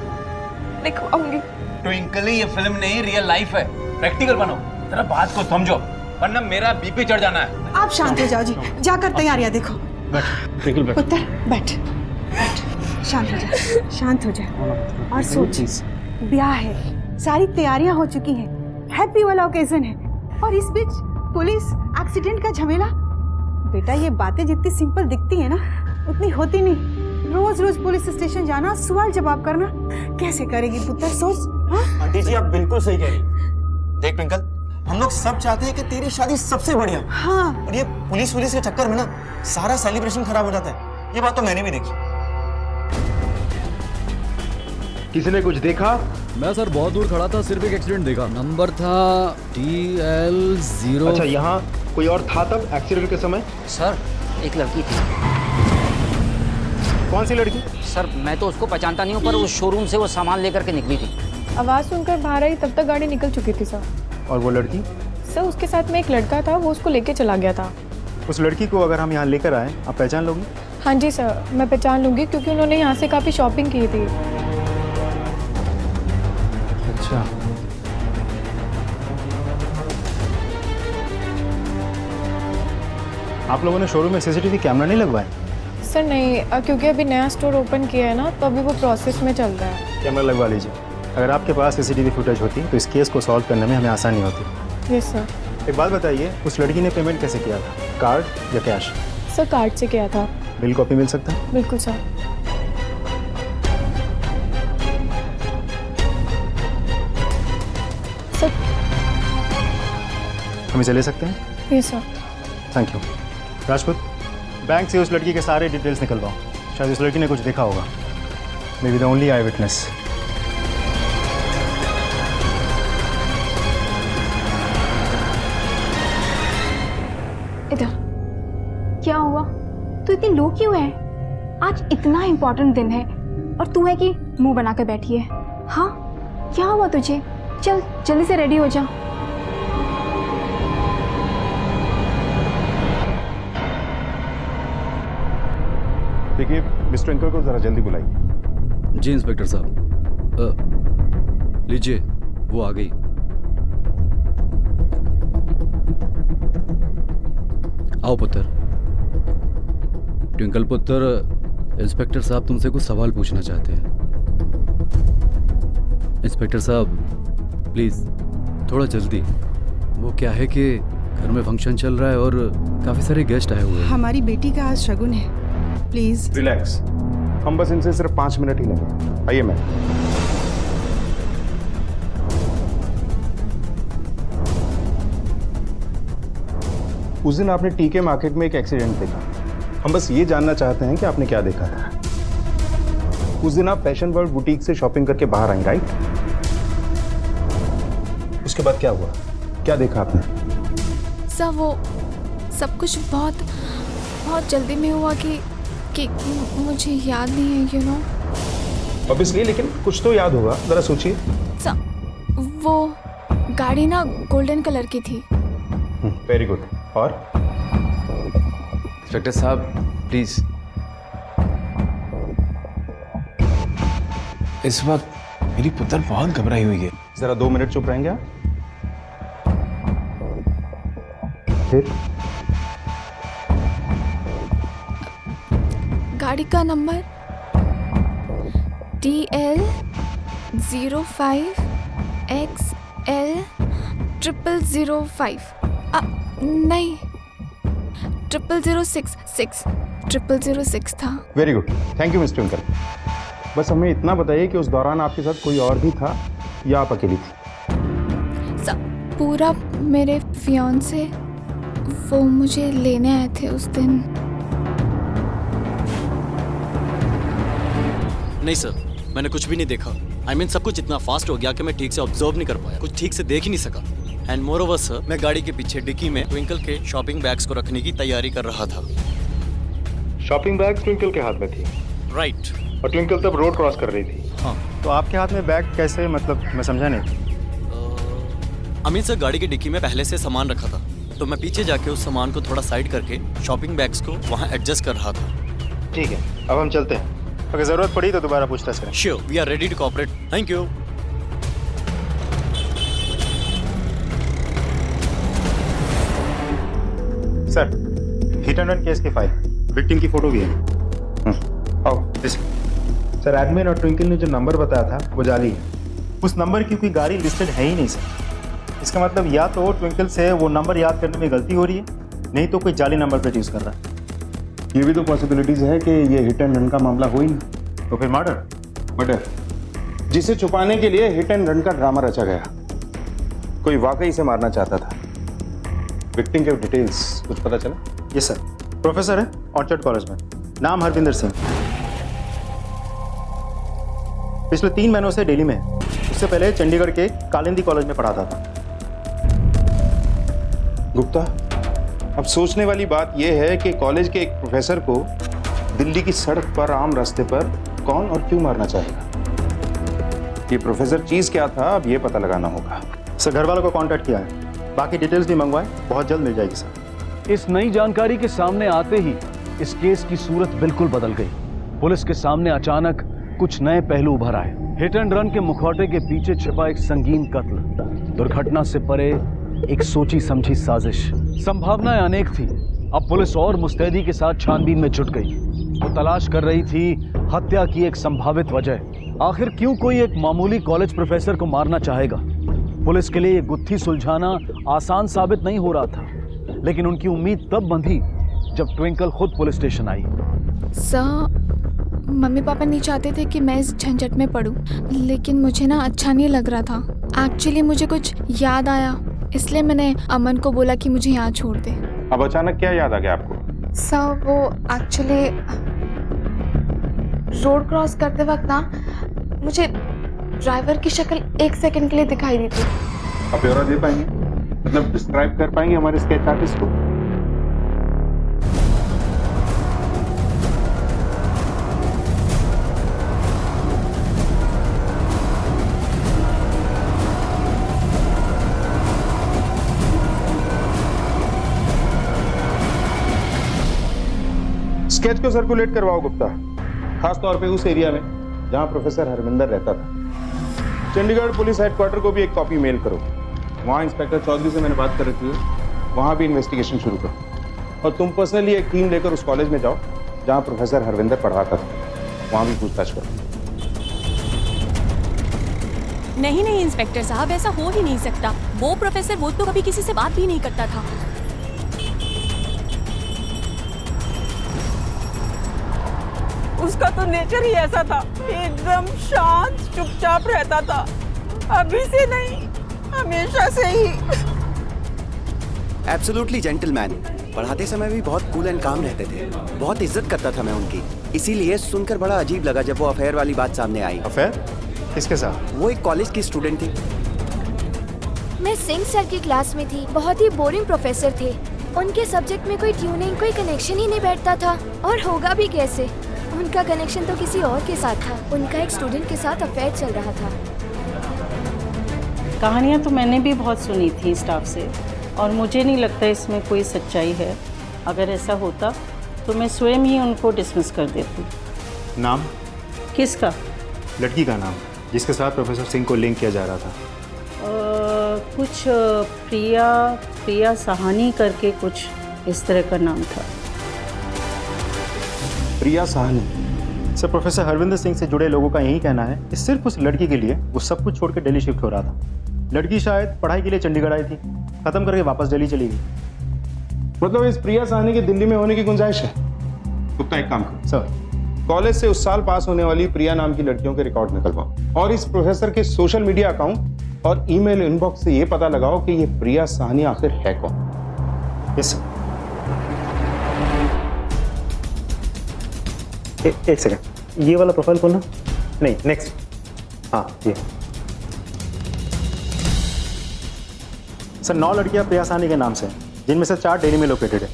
लिखवाऊंगी। ट्विंकल, ये फिल्म नहीं रियल लाइफ है, प्रैक्टिकल बनो, जरा बात को समझो वरना मेरा बीपी चढ़ जाना है। आप शांत हो जाओ जी, जाकर तैयारियां देखो। पुत्र बैठ, शांत हो जा, शांत हो जा और सोच। ब्याह है, सारी तैयारियां हो चुकी हैं, हैप्पी वाला ओकेजन है, और इस बीच पुलिस एक्सीडेंट का झमेला। बेटा ये बातें जितनी सिंपल दिखती है ना उतनी होती नहीं। रोज रोज पुलिस स्टेशन जाना, सवाल जवाब करना कैसे करेगी पुत्र? सोच। हाँ आंटी जी आप बिल्कुल सही कह रही। देख ट्विंकल, हम लोग सब चाहते हैं कि तेरी शादी सबसे बढ़िया। हाँ। और ये पुलिस के चक्कर में ना सारा सेलिब्रेशन खराब हो जाता है। ये बात तो मैंने भी देखी। किसी ने कुछ देखा? मैं सर बहुत दूर खड़ा था, सिर्फ एक एक्सीडेंट देखा। नंबर था TL0। अच्छा, यहाँ कोई और था तब एक्सीडेंट के समय? सर एक लड़की थी। कौन सी लड़की? सर मैं तो उसको पहचानता नहीं हूँ, पर उस शोरूम से वो सामान लेकर के निकली थी। आवाज सुनकर बाहर आई तब तक गाड़ी निकल चुकी थी सर। और वो लड़की? सर उसके साथ में एक लड़का था, वो उसको लेके चला गया था। उस लड़की को अगर हम यहाँ लेकर आए, आप पहचान लोगे? हाँ जी सर, मैं पहचान लूँगी क्योंकि उन्होंने यहाँ से काफ़ी शॉपिंग की थी। अच्छा, आप लोगों ने शोरूम में सीसीटीवी कैमरा नहीं लगवाया? सर नहीं, क्योंकि अभी नया स्टोर ओपन किया है ना, तो अभी वो प्रोसेस में चल रहा है। कैमरा लगवा लीजिए। अगर आपके पास सीसीटीवी फुटेज होती तो इस केस को सॉल्व करने में हमें आसानी होती। Yes sir. एक बात बताइए, उस लड़की ने पेमेंट कैसे किया था, कार्ड या कैश? सर कार्ड से किया था। बिल कॉपी मिल सकता है? बिल्कुल सर। सर हम इसे ले सकते हैं? Yes sir. Thank you. Rajput, bank से उस लड़की के सारे डिटेल्स निकलवाओ। शायद उस लड़की ने कुछ देखा होगा। May be the only I witness. इधर क्या हुआ? तू इतनी लो क्यों है? आज इतना इम्पोर्टेंट दिन है और तू है कि मुंह बना कर बैठी है। हाँ, क्या हुआ तुझे? चल जल्दी से रेडी हो जा। देखिए, मिस्टर अंकल को जरा जल्दी बुलाइए। जी इंस्पेक्टर साहब। लीजिए, वो आ गई। आओ पुत्र। ट्विंकल पुत्र, इंस्पेक्टर साहब तुमसे कुछ सवाल पूछना चाहते हैं। इंस्पेक्टर साहब प्लीज थोड़ा जल्दी। वो क्या है कि घर में फंक्शन चल रहा है और काफी सारे गेस्ट आए हुए हैं। हमारी बेटी का आज शगुन है, प्लीज। रिलैक्स, हम बस इनसे सिर्फ 5 मिनट ही लेंगे। आइए मैम। उस दिन आपने टीके मार्केट में एक एक्सीडेंट देखा। हम बस ये जानना चाहते हैं कि आपने क्या देखा था। उस दिन आप फैशन वर्ल्ड बुटीक से शॉपिंग करके बाहर आई, राइट? उसके बाद क्या हुआ, क्या देखा आपने? सर वो सब कुछ बहुत जल्दी में हुआ कि मुझे याद नहीं है, यू नो। ऑब्वियसली, लेकिन कुछ तो याद होगा, जरा सोचिए। सर वो गाड़ी ना गोल्डन कलर की थी। Very good. और इंस्पेक्टर साहब प्लीज, इस वक्त मेरी पुत्र बहुत घबराई हुई है। जरा 2 मिनट चुप रहेंगे आप? फिर गाड़ी का नंबर DL 05XL 0005। नहीं, 0006 था। Very good, thank you mister uncle. बस हमें इतना बताइए कि उस दौरान आपके साथ कोई और भी था या आप अकेली थी? सब पूरा मेरे फियांसे, वो मुझे लेने आए थे उस दिन। नहीं सर, मैंने कुछ भी नहीं देखा। I mean, सब कुछ इतना फास्ट हो गया कि मैं ठीक से ऑब्जर्व नहीं कर पाया, कुछ ठीक से देख ही नहीं सका। एंड मोर ओवर सर, मैं गाड़ी के पीछे डिक्की में ट्विंकल के शॉपिंग बैग्स को रखने की तैयारी कर रहा था। शॉपिंग बैग ट्विंकल के हाथ में थी? राइट। और ट्विंकल तब रोड क्रॉस कर रही थी? हाँ। तो आपके हाथ में बैग कैसे, मतलब मैं समझा नहीं। अमित सर, गाड़ी की डिक्की में पहले से सामान रखा था, तो मैं पीछे जाके उस सामान को थोड़ा साइड करके शॉपिंग बैग्स को वहाँ एडजस्ट कर रहा था। ठीक है, अब हम चलते हैं। अगर जरूरत पड़ी तो दोबारा पूछताछ करें। Sure, we are ready to cooperate. Thank you. Sir, hit and run case की फाइल, विक्टिम की फोटो भी है। आओ। सर, एडमिन और ट्विंकल ने जो नंबर बताया था वो जाली है। उस नंबर की कोई गाड़ी लिस्टेड है ही नहीं सर। इसका मतलब या तो ट्विंकल से वो नंबर याद करने में गलती हो रही है, नहीं तो कोई जाली नंबर प्लेट यूज़ कर रहा है। ये भी तो पॉसिबिलिटीज है कि ये हिट एंड रन का मामला हो ही नहीं, तो फिर मर्डर, जिसे छुपाने के लिए हिट एंड रन का ड्रामा रचा गया। कोई वाकई से मारना चाहता था। विक्टिम के डिटेल्स कुछ पता चला? यस सर, प्रोफेसर है ऑर्चर्ड कॉलेज में, नाम हरविंदर सिंह। पिछले 3 महीनों से दिल्ली में है। उससे पहले चंडीगढ़ के कालिंदी कॉलेज में पढ़ाता था। गुप्ता, अब सोचने वाली बात यह है कि कॉलेज के एक प्रोफेसर को दिल्ली की सड़क पर, आम रास्ते पर कौन और क्यों मारना चाहेगा? ये प्रोफेसर चीज क्या था, अब ये पता लगाना होगा। सर, घर वालों को कांटेक्ट किया है, बाकी डिटेल्स भी मंगवाएं, बहुत जल्द मिल जाएगी सर। इस नई जानकारी के सामने आते ही इस केस की सूरत बिल्कुल बदल गई। पुलिस के सामने अचानक कुछ नए पहलू उभर आए। हिट एंड रन के मुखौटे के पीछे छिपा एक संगीन कत्ल, दुर्घटना से परे एक सोची समझी साजिश। संभावनाएं अनेक थी। अब पुलिस और मुस्तैदी के साथ छानबीन में जुट गई। वो तलाश कर रही थी हत्या की एक संभावित वजह। आखिर क्यों कोई एक मामूली कॉलेज प्रोफेसर को मारना चाहेगा? पुलिस के लिए ये गुत्थी सुलझाना आसान साबित नहीं हो रहा था, लेकिन उनकी उम्मीद तब बंधी जब ट्विंकल खुद पुलिस स्टेशन आई। सर, मम्मी पापा नहीं चाहते थे कि मैं इस झंझट में पड़ूं, लेकिन मुझे ना अच्छा नहीं लग रहा था। एक्चुअली मुझे कुछ याद आया, इसलिए मैंने अमन को बोला कि मुझे यहाँ छोड़ दे। अब अचानक क्या याद आ गया आपको? सर, वो एक्चुअली रोड क्रॉस करते वक्त ना मुझे ड्राइवर की शक्ल 1 सेकंड के लिए दिखाई दी थी। आप ब्यौरा दे पाएंगे, मतलब डिस्क्राइब कर पाएंगे हमारे स्केच आर्टिस्ट को? स्केच को सर्कुलेट करवाओ गुप्ता, खास तौर पे उस एरिया में जहां प्रोफेसर हरविंदर रहता था। चंडीगढ़ पुलिस हेडक्वार्टर को भी एक कॉपी मेल करो। वहां इंस्पेक्टर चौधरी से मैंने बात कर रखी है, वहां भी इन्वेस्टिगेशन शुरू करो। और तुम पर्सनली एक टीम लेकर उस कॉलेज में जाओ जहां प्रोफेसर हरविंदर पढ़ाता था, वहां भी पूछताछ करो। नहीं नहीं इंस्पेक्टर साहब, ऐसा हो ही नहीं सकता। वो प्रोफेसर वो तो कभी किसी से बात भी नहीं करता था। उसका तो नेचर ही ऐसा था, एकदम शांत चुपचाप रहता था। अभी से नहीं, हमेशा से ही। Absolutely gentleman. पढ़ाते समय भी बहुत कूल एंड काम रहते थे, बहुत इज्जत करता था मैं उनकी। इसीलिए सुनकर बड़ा अजीब लगा जब वो अफेयर वाली बात सामने आई। अफेयर? किसके साथ? वो एक कॉलेज की स्टूडेंट थी। मैं सिंह सर की क्लास में थी, बहुत ही बोरिंग प्रोफेसर थे। उनके सब्जेक्ट में कोई ट्यूनिंग, कोई कनेक्शन ही नहीं बैठता था, और होगा भी कैसे? उनका कनेक्शन तो किसी और के साथ था। उनका एक स्टूडेंट के साथ अफेयर चल रहा था। कहानियाँ तो मैंने भी बहुत सुनी थी स्टाफ से, और मुझे नहीं लगता इसमें कोई सच्चाई है। अगर ऐसा होता तो मैं स्वयं ही उनको डिसमिस कर देती। नाम? किसका? लड़की का नाम जिसके साथ प्रोफेसर सिंह को लिंक किया जा रहा था। कुछ प्रिया साहनी करके कुछ इस तरह का नाम था। प्रिया साहनी? सर, प्रोफेसर हरविंदर सिंह से जुड़े लोगों का यही कहना है कि सिर्फ उस लड़की के लिए वो सब कुछ छोड़ के दिल्ली शिफ्ट हो रहा था। लड़की शायद पढ़ाई के लिए चंडीगढ़ आई थी, खत्म करके वापस दिल्ली चली गई। मतलब इस प्रिया साहनी के दिल्ली में होने की गुंजाइश है? गुप्ता, एक काम करो सर, कॉलेज से उस साल पास होने वाली प्रिया नाम की लड़कियों के रिकॉर्ड निकलवाओ, और इस प्रोफेसर के सोशल मीडिया अकाउंट और ईमेल इनबॉक्स से ये पता लगाओ कि ये प्रिया साहनी आखिर है कौन। Yes sir. एक सेकंड, ये वाला प्रोफाइल खोलना। नहीं, नेक्स्ट। हाँ, ये सर 9 लड़कियां प्रिया साहनी के नाम से हैं, जिनमें से 4 दिल्ली में लोकेटेड है।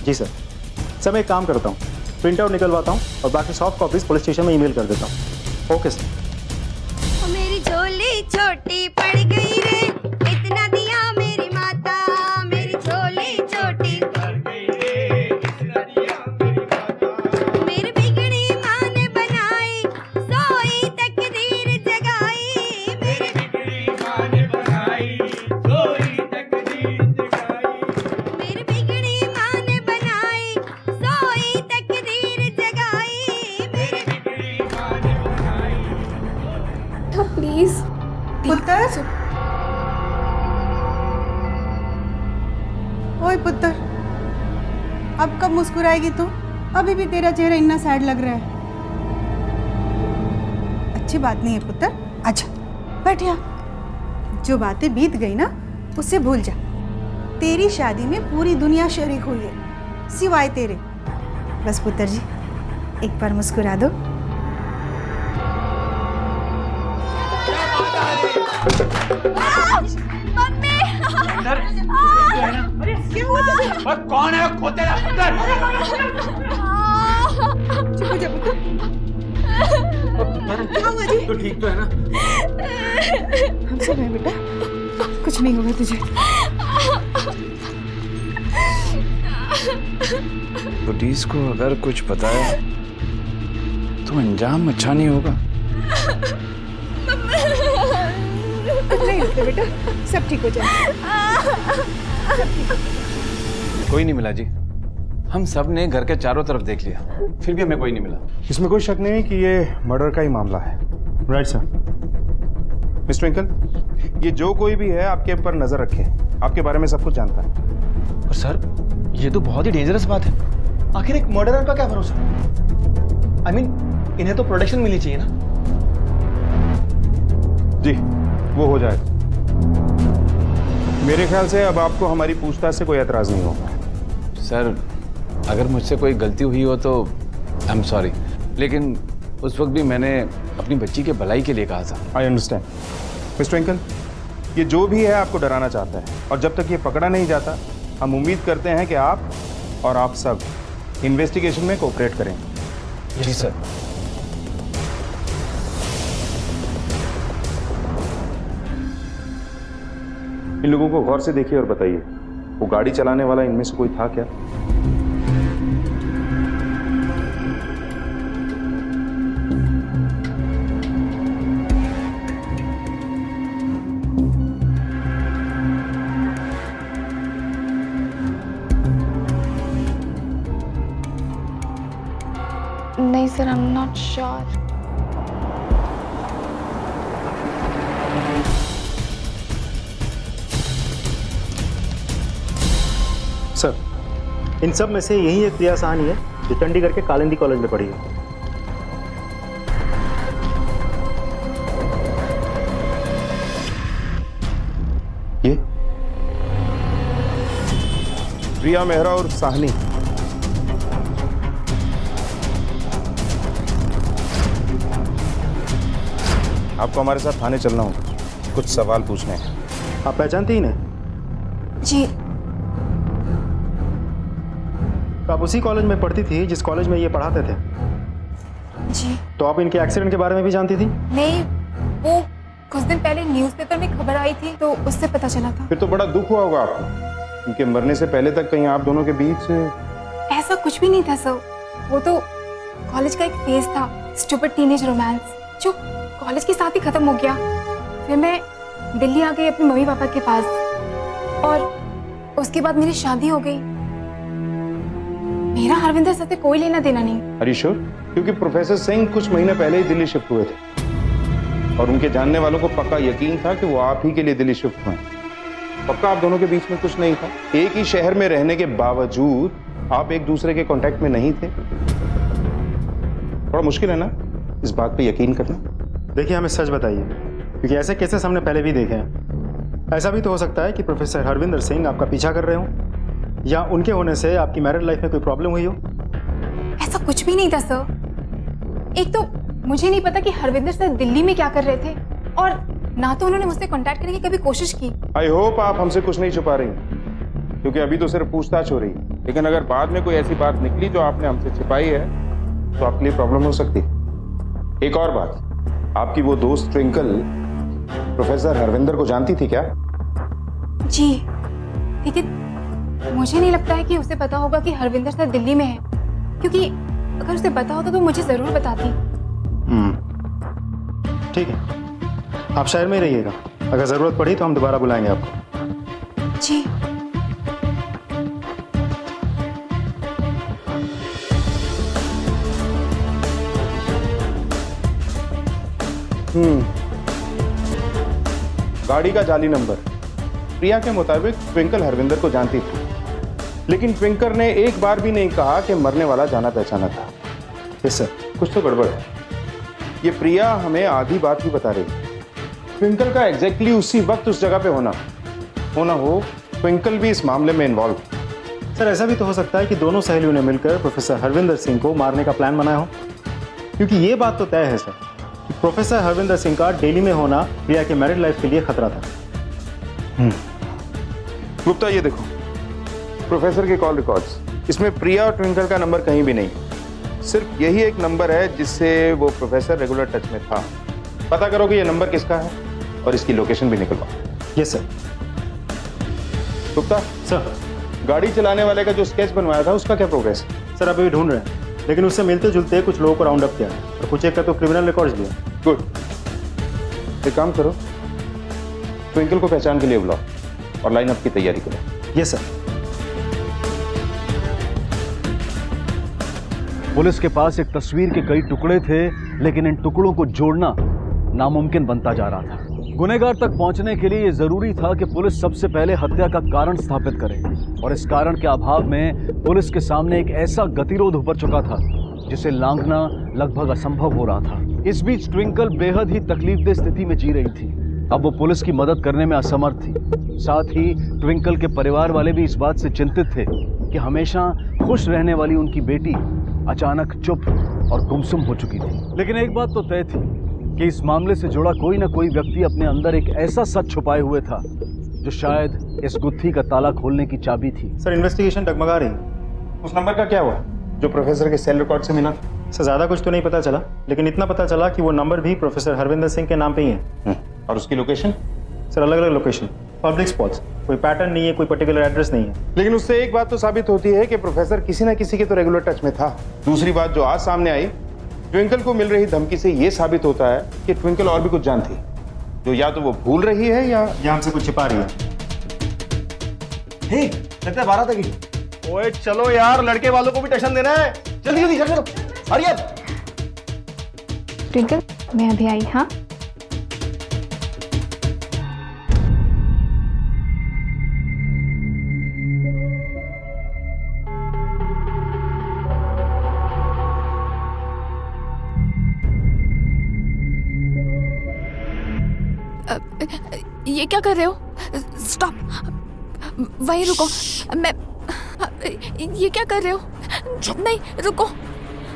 जी सर। सर, मैं एक काम करता हूँ, प्रिंट आउट निकलवाता हूँ और बाकी सॉफ्ट कॉपीज पुलिस स्टेशन में ईमेल कर देता हूँ। Okay sir. मेरी झोली छोटी पड़ गई रे, इतना दिया मेरी माता। मेरी झोली छोटी पड़ गई रे, इतना दिया मेरी माता। मेरी बिगड़ी माँ ने बनाई, सोई तकदीर जगाई। मेरी बिगड़ी माँ ने बनाई, सोई तकदीर जगाई। मेरी बिगड़ी माँ ने बनाई, सोई तकदीर जगाई। मेरी बिगड़ी माँ ने बनाई। प्लीज पुत्र, ओए पुत्र, अब कब मुस्कुराएगी तू? अभी भी तेरा चेहरा इतना सैड लग रहा है। अच्छी बात नहीं है पुत्र, अच्छा बैठ यहाँ। जो बातें बीत गई ना, उससे भूल जा। तेरी शादी में पूरी दुनिया शरीक हुई है, सिवाय तेरे। बस पुत्र जी, एक बार मुस्कुरा दो। मम्मी! क्या हुआ तुझे? कौन है खोते चुप हो जा पुत्र। क्या हुआ जी? तो ठीक तो है ना? हम सब हैं बेटा, कुछ नहीं होगा तुझे। पुलिस को अगर कुछ पता है तो अंजाम अच्छा नहीं होगा। नहीं रुकते बेटा, सब ठीक हो जाएगा। कोई नहीं मिला जी, हम सब ने घर के चारों तरफ देख लिया, फिर भी हमें कोई नहीं मिला। इसमें कोई शक नहीं कि ये मर्डर का ही मामला है। Right sir. मिस्टर ट्विंकल, ये जो कोई भी है आपके ऊपर नजर रखे, आपके बारे में सब कुछ जानता है। और सर, ये तो बहुत ही डेंजरस बात है। आखिर एक मर्डरर का क्या भरोसा? I mean, इन्हें तो प्रोटेक्शन मिलनी चाहिए ना। जी, वो हो जाएगा। मेरे ख्याल से अब आपको हमारी पूछताछ से कोई एतराज नहीं होगा। सर, अगर मुझसे कोई गलती हुई हो तो आई एम सॉरी, लेकिन उस वक्त भी मैंने अपनी बच्ची के भलाई के लिए कहा था। I understand. मिस्टर ट्विंकल, ये जो भी है आपको डराना चाहता है, और जब तक ये पकड़ा नहीं जाता हम उम्मीद करते हैं कि आप और आप सब इन्वेस्टिगेशन में कोऑपरेट करेंगे। जी सर। इन लोगों को गौर से देखिए और बताइए, वो गाड़ी चलाने वाला इनमें से कोई था क्या? नहीं sir, I am not sure. Sir, इन सब में से यही एक प्रिया साहनी है जो चंडीगढ़ के कालिंदी कॉलेज में पढ़ी है। ये प्रिया मेहरा और साहनी। आपको हमारे साथ थाने चलना होगा, कुछ सवाल पूछने हैं। आप पहचानते ही नहीं? जी। तो आप उसी कॉलेज में पढ़ती थी जिस कॉलेज में ये पढ़ाते थे? जी। तो आप इनके एक्सीडेंट के बारे में भी जानती थी? नहीं, वो कुछ दिन पहले न्यूज़पेपर में खबर आई थी तो उससे पता चला था। फिर तो बड़ा दुख हुआ होगा आपको। उनके मरने से पहले तक कहीं आप दोनों के बीच ऐसा कुछ भी नहीं था सर, वो तो कॉलेज का एक फेज था, स्टूपिड टीनेज रोमांस, जो कॉलेज के साथ ही खत्म हो गया। फिर मैं दिल्ली आ गई अपने मम्मी पापा के पास, और उसके बाद मेरी शादी हो गई। मेरा हरविंदर सर से कोई लेना देना नहीं। Are you sure? क्योंकि प्रोफेसर सिंह कुछ महीने पहले ही दिल्ली शिफ्ट हुए थे, और उनके जानने वालों को पक्का यकीन था कि वो आप ही के लिए दिल्ली शिफ्ट हुए। पक्का आप दोनों के बीच में कुछ नहीं था। एक ही शहर में रहने के बावजूद आप एक दूसरे के कांटेक्ट में नहीं थे। थोड़ा मुश्किल है ना इस बात पे यकीन करना। देखिए, हमें सच बताइए, क्योंकि ऐसे केसेस हमने पहले भी देखे हैं। ऐसा भी तो हो सकता है कि प्रोफेसर हरविंदर सिंह आपका पीछा कर रहे हो, या उनके होने से आपकी मैरिड लाइफ में कोई प्रॉब्लम हुई हो। ऐसा कुछ भी नहीं था सर। एक तो मुझे नहीं पता कि हरविंदर सर दिल्ली में क्या कर रहे थे, और ना तो उन्होंने मुझसे कांटेक्ट करने की कभी कोशिश की। आई होप आप हमसे कुछ नहीं छुपा रही, क्योंकि अभी तो सिर्फ पूछताछ हो रही है। लेकिन अगर बाद में कोई ऐसी बात निकली जो आपने हमसे छिपाई है तो आपके लिए प्रॉब्लम हो सकती है। एक और बात, आपकी वो दोस्त ट्विंकल प्रोफेसर हरविंदर को जानती थी क्या? जी, लेकिन मुझे नहीं लगता है कि उसे पता होगा कि हरविंदर सर दिल्ली में है, क्योंकि अगर उसे पता होता तो मुझे जरूर बताती। ठीक है, आप शहर में ही रहिएगा। अगर जरूरत पड़ी तो हम दोबारा बुलाएंगे आपको। जी। गाड़ी का जाली नंबर। प्रिया के मुताबिक ट्विंकल हरविंदर को जानती थी, लेकिन ट्विंकल ने एक बार भी नहीं कहा कि मरने वाला जाना पहचाना था। यस सर, कुछ तो गड़बड़ है। ये प्रिया हमें आधी बात ही बता रही है। ट्विंकल का एग्जैक्टली उसी वक्त उस जगह पे होना हो, ट्विंकल भी इस मामले में इन्वॉल्व। सर, ऐसा भी तो हो सकता है कि दोनों सहेलियों ने मिलकर प्रोफेसर हरविंदर सिंह को मारने का प्लान बनाया हो, क्योंकि ये बात तो तय है सर कि प्रोफेसर हरविंदर सिंह का दिल्ली में होना प्रिया के मैरिड लाइफ के लिए खतरा था। गुप्ता, ये देखो प्रोफेसर के कॉल रिकॉर्ड्स। इसमें प्रिया और ट्विंकल का नंबर कहीं भी नहीं, सिर्फ यही एक नंबर है जिससे वो प्रोफेसर रेगुलर टच में था। पता करो कि ये नंबर किसका है और इसकी लोकेशन भी निकलवाओ। Yes sir. गुप्ता सर, गाड़ी चलाने वाले का जो स्केच बनवाया था उसका क्या प्रोग्रेस? सर अभी भी ढूंढ रहे हैं, लेकिन उससे मिलते जुलते कुछ लोगों को राउंड अप किया है और कुछ एक का तो क्रिमिनल रिकॉर्ड्स भी है। गुड। एक काम करो, ट्विंकल को पहचान के लिए बुलाओ और लाइनअप की तैयारी करो। Yes sir. पुलिस के पास एक तस्वीर के कई टुकड़े थे, लेकिन इन टुकड़ों को जोड़ना नामुमकिन बनता जा रहा था। गुनहगार तक पहुंचने के लिए यह जरूरी था कि पुलिस सबसे पहले हत्या का कारण स्थापित करे, और इस कारण के अभाव में पुलिस के सामने एक ऐसा गतिरोध उभर चुका था जिसे लांघना लगभग असंभव हो रहा था। इस बीच ट्विंकल बेहद ही तकलीफदेह स्थिति में जी रही थी। अब वो पुलिस की मदद करने में असमर्थ थी। साथ ही ट्विंकल के परिवार वाले भी इस बात से चिंतित थे कि हमेशा खुश रहने वाली उनकी बेटी अचानक चुप और गुमसुम हो चुकी थी। लेकिन एक बात तो तय थी कि इस मामले से जुड़ा कोई ना कोई व्यक्ति अपने अंदर एक ऐसा सच छुपाए हुए था जो शायद इस गुत्थी का ताला खोलने की चाबी थी। सर इन्वेस्टिगेशन डगमगा रही। उस नंबर का क्या हुआ जो प्रोफेसर के सेल रिकॉर्ड से मिला? सर ज़्यादा कुछ तो नहीं पता चला, लेकिन इतना पता चला कि वो नंबर भी प्रोफेसर हरविंदर सिंह के नाम पे ही है। और उसकी लोकेशन? सर अलग अलग लोकेशन, पब्लिक स्पॉट्स, कोई पैटर्न नहीं है, कोई पर्टिकुलर एड्रेस नहीं है। लेकिन उससे एक बात तो साबित होती है कि प्रोफेसर किसी ना किसी के तो रेगुलर टच में था। दूसरी बात जो आज सामने आई, ट्विंकल को मिल रही धमकी से यह साबित होता है कि ट्विंकल और भी कुछ जानती है, जो या तो वो भूल रही है या हमसे कुछ छिपा रही है। हे, लगता है 12 तक ही। ओए चलो यार, लड़के वालों को भी टशन देना है। जल्दी जल्दी चलो, हरी अप। ट्विंकल, मैं अभी आई। हाँ, ये क्या कर रहे हो? स्टॉप, वहीं रुको। मैं ये क्या कर रहे हो? नहीं, रुको,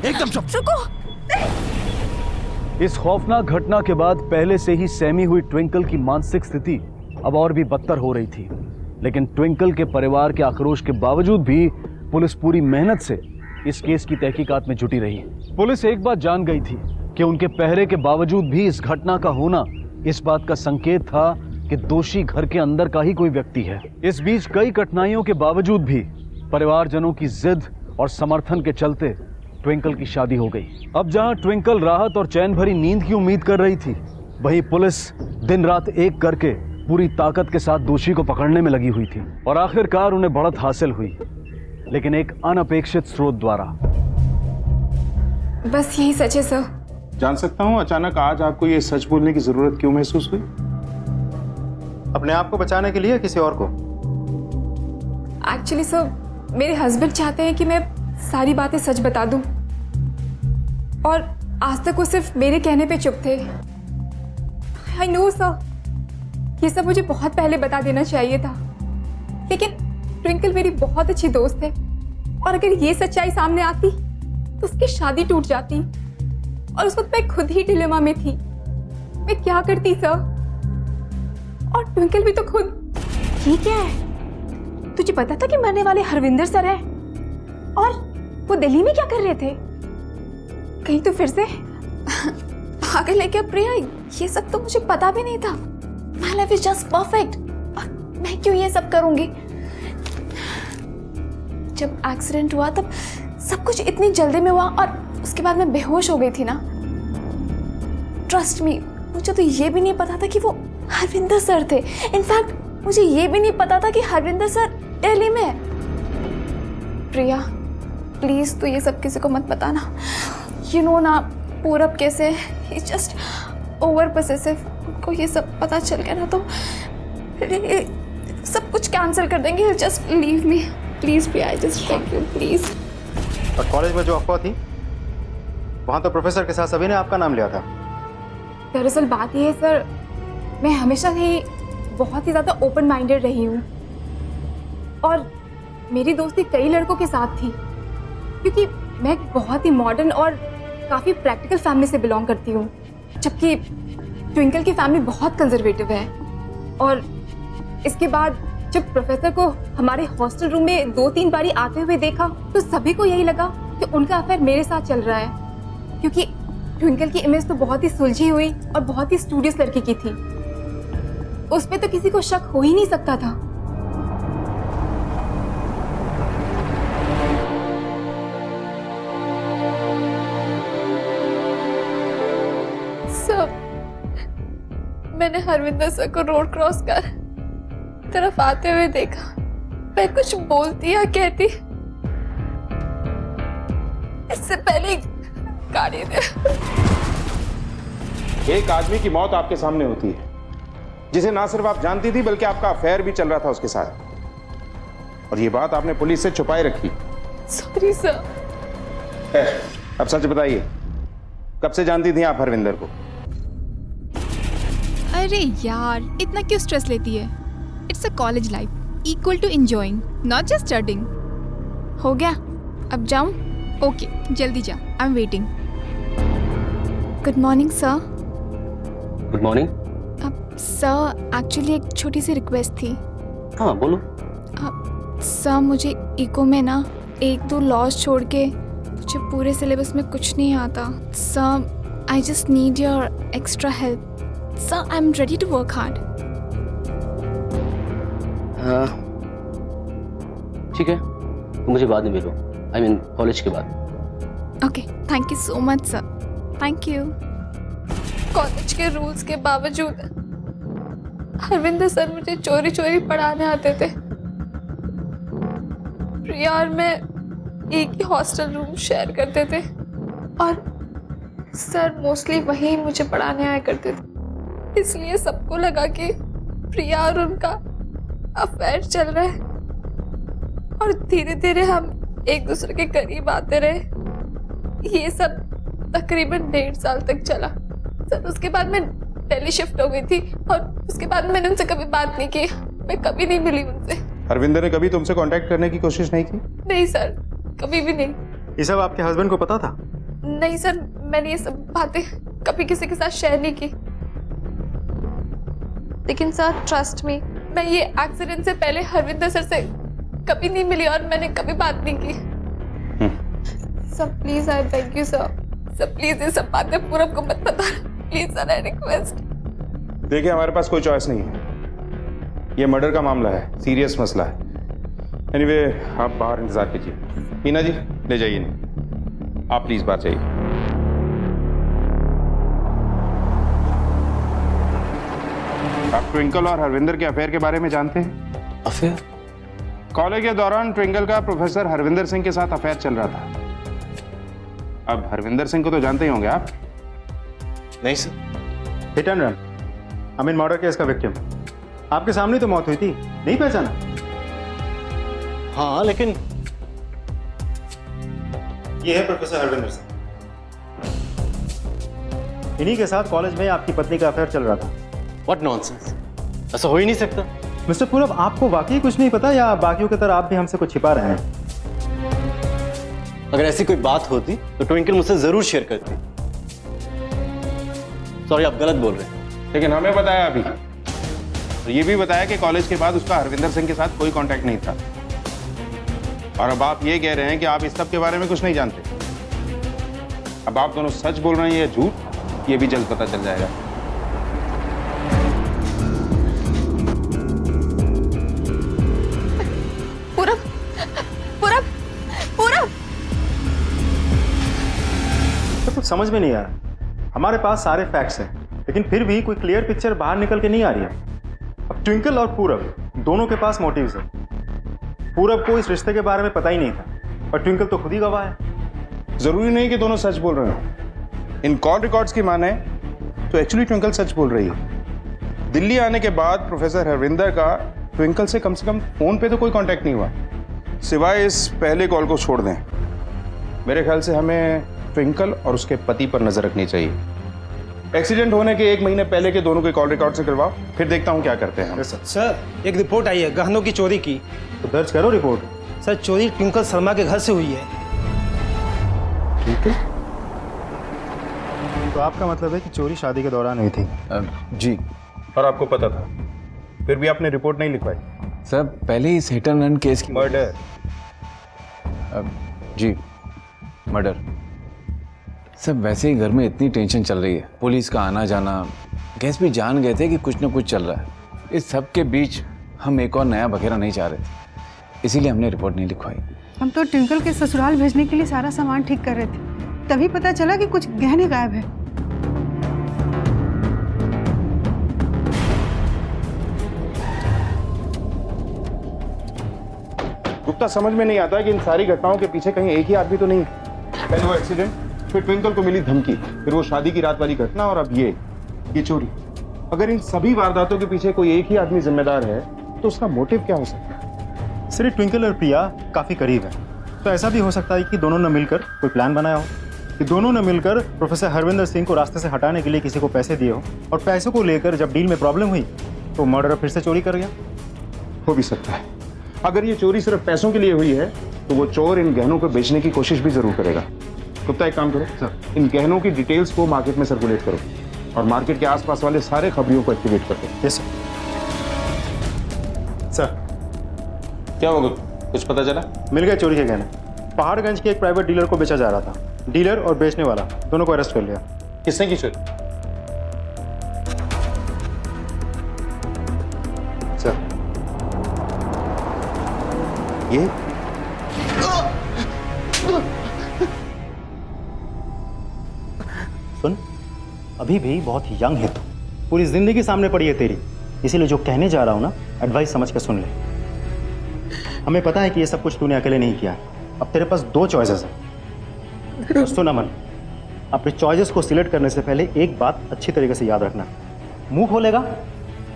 एकदम चुप। रुको। इस खौफनाक घटना के बाद पहले से ही सहमी हुई ट्विंकल की मानसिक स्थिति अब और भी बदतर हो रही थी। लेकिन ट्विंकल के परिवार के आक्रोश के बावजूद भी पुलिस पूरी मेहनत से इस केस की तहकीकात में जुटी रही। पुलिस एक बात जान गई थी कि उनके पहरे के बावजूद भी इस घटना का होना इस बात का संकेत था कि दोषी घर के अंदर का ही कोई व्यक्ति है। इस बीच कई कठिनाइयों के बावजूद भी परिवारजनों की जिद और समर्थन के चलते ट्विंकल की शादी हो गई। अब जहां ट्विंकल राहत और चैन भरी नींद की उम्मीद कर रही थी, वहीं पुलिस दिन रात एक करके पूरी ताकत के साथ दोषी को पकड़ने में लगी हुई थी। और आखिरकार उन्हें बढ़त हासिल हुई, लेकिन एक अनपेक्षित स्रोत द्वारा। बस यही सच है सर। जान सकता हूं अचानक आज आपको ये सच बोलने की जरूरत क्यों महसूस हुई? अपने आप को बचाने के लिए या किसी और को? एक्चुअली सर, मेरे हस्बैंड चाहते हैं कि मैं सारी बातें सच बता दूं, और आज तक वो सिर्फ मेरे कहने पे चुप थे। आई नो सर, ये सब मुझे बहुत पहले बता देना चाहिए था, लेकिन ट्विंकल मेरी बहुत अच्छी दोस्त है, और अगर ये सच्चाई सामने आती तो उसकी शादी टूट जाती, और उस वक्त मैं खुद ही डिलेमा में थी। मैं क्या करती सर? और ट्विंकल भी तो खुद। ये क्या है? तुझे पता था कि मरने वाले हरविंदर सर है, और वो दिल्ली में क्या कर रहे थे? कहीं तो फिर से पागल है क्या प्रिया? ये सब तो मुझे पता भी नहीं था। My life is just perfect. मैं क्यों ये सब करूंगी? जब एक्सीडेंट हुआ तब सब कुछ इतनी जल्दी में हुआ, और उसके बाद मैं बेहोश हो गई थी ना। ट्रस्ट मी, मुझे तो ये भी नहीं पता था कि वो हरविंदर सर थे। इनफैक्ट मुझे ये भी नहीं पता था कि हरविंदर सर दिल्ली में है। प्रिया प्लीज तू ये सब किसी को मत बताना। यू नो ना पूरब कैसे, ही जस्ट ओवर पोसेसिव। उनको ये सब पता चल गया ना तो सब कुछ कैंसिल कर देंगे। Just leave me please Priya, I just beg you please. और कॉलेज में जो अफवाह थी, वहां तो प्रोफेसर के साथ सभी ने आपका नाम लिया था। दरअसल बात यह है सर, मैं हमेशा ही बहुत ही ज़्यादा ओपन माइंडेड रही हूँ, और मेरी दोस्ती कई लड़कों के साथ थी, क्योंकि मैं एक बहुत ही मॉडर्न और काफ़ी प्रैक्टिकल फैमिली से बिलोंग करती हूँ, जबकि ट्विंकल की फैमिली बहुत कंजर्वेटिव है। और इसके बाद जब प्रोफेसर को हमारे हॉस्टल रूम में 2-3 बारी आते हुए देखा, तो सभी को यही लगा कि उनका अफेयर मेरे साथ चल रहा है, क्योंकि ट्विंकल की इमेज तो बहुत ही सुलझी हुई और बहुत ही स्टूडियस लड़की की थी। उस पे तो किसी को शक हो ही नहीं सकता था। मैंने हरविंदर सर को रोड क्रॉस कर तरफ आते हुए देखा। मैं कुछ बोलती या कहती इससे पहले गाड़ी दे। एक आदमी की मौत आपके सामने होती है जिसे ना सिर्फ आप जानती थी बल्कि आपका अफेयर भी चल रहा था उसके साथ, और ये बात आपने पुलिस से छुपाए रखी। Sorry sir. अब सच बताइए, कब से जानती थी आप हरविंदर को? अरे यार, इतना क्यों स्ट्रेस लेती है? It's a college life equal to enjoying, not just studying. हो गया, अब जाऊं? ओके, जल्दी जा, I am waiting. Good morning sir. Good morning. Sir actually एक छोटी सी रिक्वेस्ट थी। हाँ बोलो। सर मुझे इको में ना 1-2 लॉज छोड़ के मुझे पूरे सिलेबस में कुछ नहीं आता। Sir I just need your extra help. Sir I am ready to work hard. ठीक है, तो मुझे बाद में मिलो, आई मीन कॉलेज के बाद। Okay, thank you so much sir. Thank you. College के रूल्स के बावजूद हरविंदर सर मुझे चोरी चोरी पढ़ाने आते थे। प्रिया और मैं एक ही हॉस्टल रूम शेयर करते थे और सर मोस्टली वहीं मुझे पढ़ाने आया करते थे। इसलिए सबको लगा कि प्रिया और उनका अफेयर चल रहा है और धीरे धीरे हम एक दूसरे के करीब आते रहे। ये सब तकरीबन 1.5 साल तक चला। सर उसके बाद मैं दिल्ली शिफ्ट हो गई थी और उसके बाद मैंने उनसे कभी बात नहीं की। मैं कभी नहीं मिली उनसे। हरविंदर ने कभी तुमसे कांटेक्ट करने की कोशिश नहीं की? नहीं सर, कभी भी नहीं। ये सब आपके हस्बैंड को पता था? नहीं सर, मैंने ये सब बातें कभी किसी के साथ शेयर नहीं की। लेकिन सर ट्रस्ट मी, मैं ये एक्सीडेंट से पहले हरविंदर सर से कभी नहीं मिली और मैंने कभी बात नहीं की। Sir please, I thank you sir. Sir please ये सब बातें पूरब को मत बता। Please sir, I request. देखिए, हमारे पास कोई चॉइस नहीं है। ये मर्डर का मामला है, सीरियस मसला है। एनीवे, आप बाहर इंतजार कीजिए। मीना जी, ले जाइए नहीं, आप प्लीज बाहर जाइए। आप ट्विंकल और हरविंदर के अफेयर के बारे में जानते हैं? अफेयर? कॉलेज के दौरान ट्विंकल का प्रोफेसर हरविंदर सिंह के साथ अफेयर चल रहा था। अब हरविंदर सिंह को तो जानते ही होंगे आप? नहीं sir. Hit and run, I mean murder case का विक्टिम। आपके सामने तो मौत हुई थी, नहीं पहचाना? हाँ, लेकिन ये है प्रोफेसर हरविंदर सिंह। इन्हीं के साथ कॉलेज में आपकी पत्नी का अफेयर चल रहा था। व्हाट नॉनसेंस, ऐसा हो ही नहीं सकता। मिस्टर पूरब, आपको वाकई कुछ नहीं पता या बाकियों की तरह आप भी हमसे कुछ छिपा रहे हैं? अगर ऐसी कोई बात होती तो ट्विंकल मुझसे जरूर शेयर करती। सॉरी, आप गलत बोल रहे हैं। लेकिन हमें बताया अभी, और ये भी बताया कि कॉलेज के बाद उसका हरविंदर सिंह के साथ कोई कांटेक्ट नहीं था। और अब आप ये कह रहे हैं कि आप इस सब के बारे में कुछ नहीं जानते। अब आप दोनों सच बोल रहे हैं या झूठ, ये भी जल्द पता चल जाएगा। पूरब, पूरब, पूरब। तो कुछ समझ में नहीं आ रहा। हमारे पास सारे फैक्ट्स हैं, लेकिन फिर भी कोई क्लियर पिक्चर बाहर निकल के नहीं आ रही है। अब ट्विंकल और पूरब दोनों के पास मोटिव्स है। पूरब को इस रिश्ते के बारे में पता ही नहीं था, और ट्विंकल तो खुद ही गवाह है। जरूरी नहीं कि दोनों सच बोल रहे हो। इन कॉल रिकॉर्ड्स की माने तो एक्चुअली ट्विंकल सच बोल रही है। दिल्ली आने के बाद प्रोफेसर हरविंदर का ट्विंकल से कम फोन पे तो कोई कांटेक्ट नहीं हुआ, सिवाय इस पहले कॉल को छोड़ दें। मेरे ख्याल से हमें ट्विंकल और उसके पति पर नजर रखनी चाहिए। एक्सीडेंट होने के 1 महीने पहले के दोनों के कॉल रिकॉर्ड से करवाओ, फिर देखता हूँ क्या करते हैं हम। सर, एक रिपोर्ट आई है गहनों की चोरी की। तो दर्ज करो रिपोर्ट। सर, चोरी ट्विंकल शर्मा के घर से हुई है। ठीक है, तो आपका मतलब है कि चोरी शादी के दौरान हुई थी? जी। और आपको पता था, फिर भी आपने रिपोर्ट नहीं लिखवाई? सर, पहले इस हिट एंड रन केस की मर्डर। जी, मर्डर। सब वैसे ही घर में इतनी टेंशन चल रही है, पुलिस का आना जाना, गैस भी जान गए थे कि कुछ ना कुछ चल रहा है। इस सब के बीच हम एक और नया बखेरा नहीं चाह रहे थे, इसीलिए हमने रिपोर्ट नहीं लिखवाई। हम तो ट्विंकल के ससुराल भेजने के लिए सारा सामान ठीक कर रहे थे, तभी पता चला कि कुछ गहने गायब है। तो समझ में नहीं आता कि इन सारी घटनाओं के पीछे कहीं एक ही आदमी तो नहीं। पहले वो एक्सीडेंट, फिर ट्विंकल को मिली धमकी, फिर वो शादी की रात वाली घटना और अब ये चोरी। अगर इन सभी वारदातों के पीछे कोई एक ही आदमी जिम्मेदार है तो उसका मोटिव क्या हो सकता है? सिर्फ ट्विंकल और प्रिया काफी करीब है, तो ऐसा भी हो सकता है कि दोनों ने मिलकर कोई प्लान बनाया हो, कि दोनों ने मिलकर प्रोफेसर हरविंदर सिंह को रास्ते से हटाने के लिए किसी को पैसे दिए हो और पैसों को लेकर जब डील में प्रॉब्लम हुई तो मर्डर फिर से चोरी कर गया। हो भी सकता है। अगर ये चोरी सिर्फ पैसों के लिए हुई है तो वो चोर इन गहनों को बेचने की कोशिश भी जरूर करेगा। गुप्ता एक काम करो सर, इन गहनों की डिटेल्स को मार्केट में सर्कुलेट करो और मार्केट के आसपास वाले सारे खबरियों को एक्टिवेट कर दो। Yes sir. क्या होगा, कुछ पता चला? मिल गए चोरी के गहने। पहाड़गंज के एक प्राइवेट डीलर को बेचा जा रहा था। डीलर और बेचने वाला दोनों को अरेस्ट कर लिया। किसने की चोरी? सर ये सुन, अभी भी बहुत यंग है तू, पूरी जिंदगी सामने पड़ी है तेरी, इसीलिए जो कहने जा रहा हूं ना एडवाइस समझ के सुन ले। हमें पता है कि ये सब कुछ तूने अकेले नहीं किया। अब तेरे पास दो चॉइसेस हैं। सुन अमन, अपने चॉइसेस को सिलेक्ट करने से पहले एक बात अच्छी तरीके से याद रखना, मुंह खोलेगा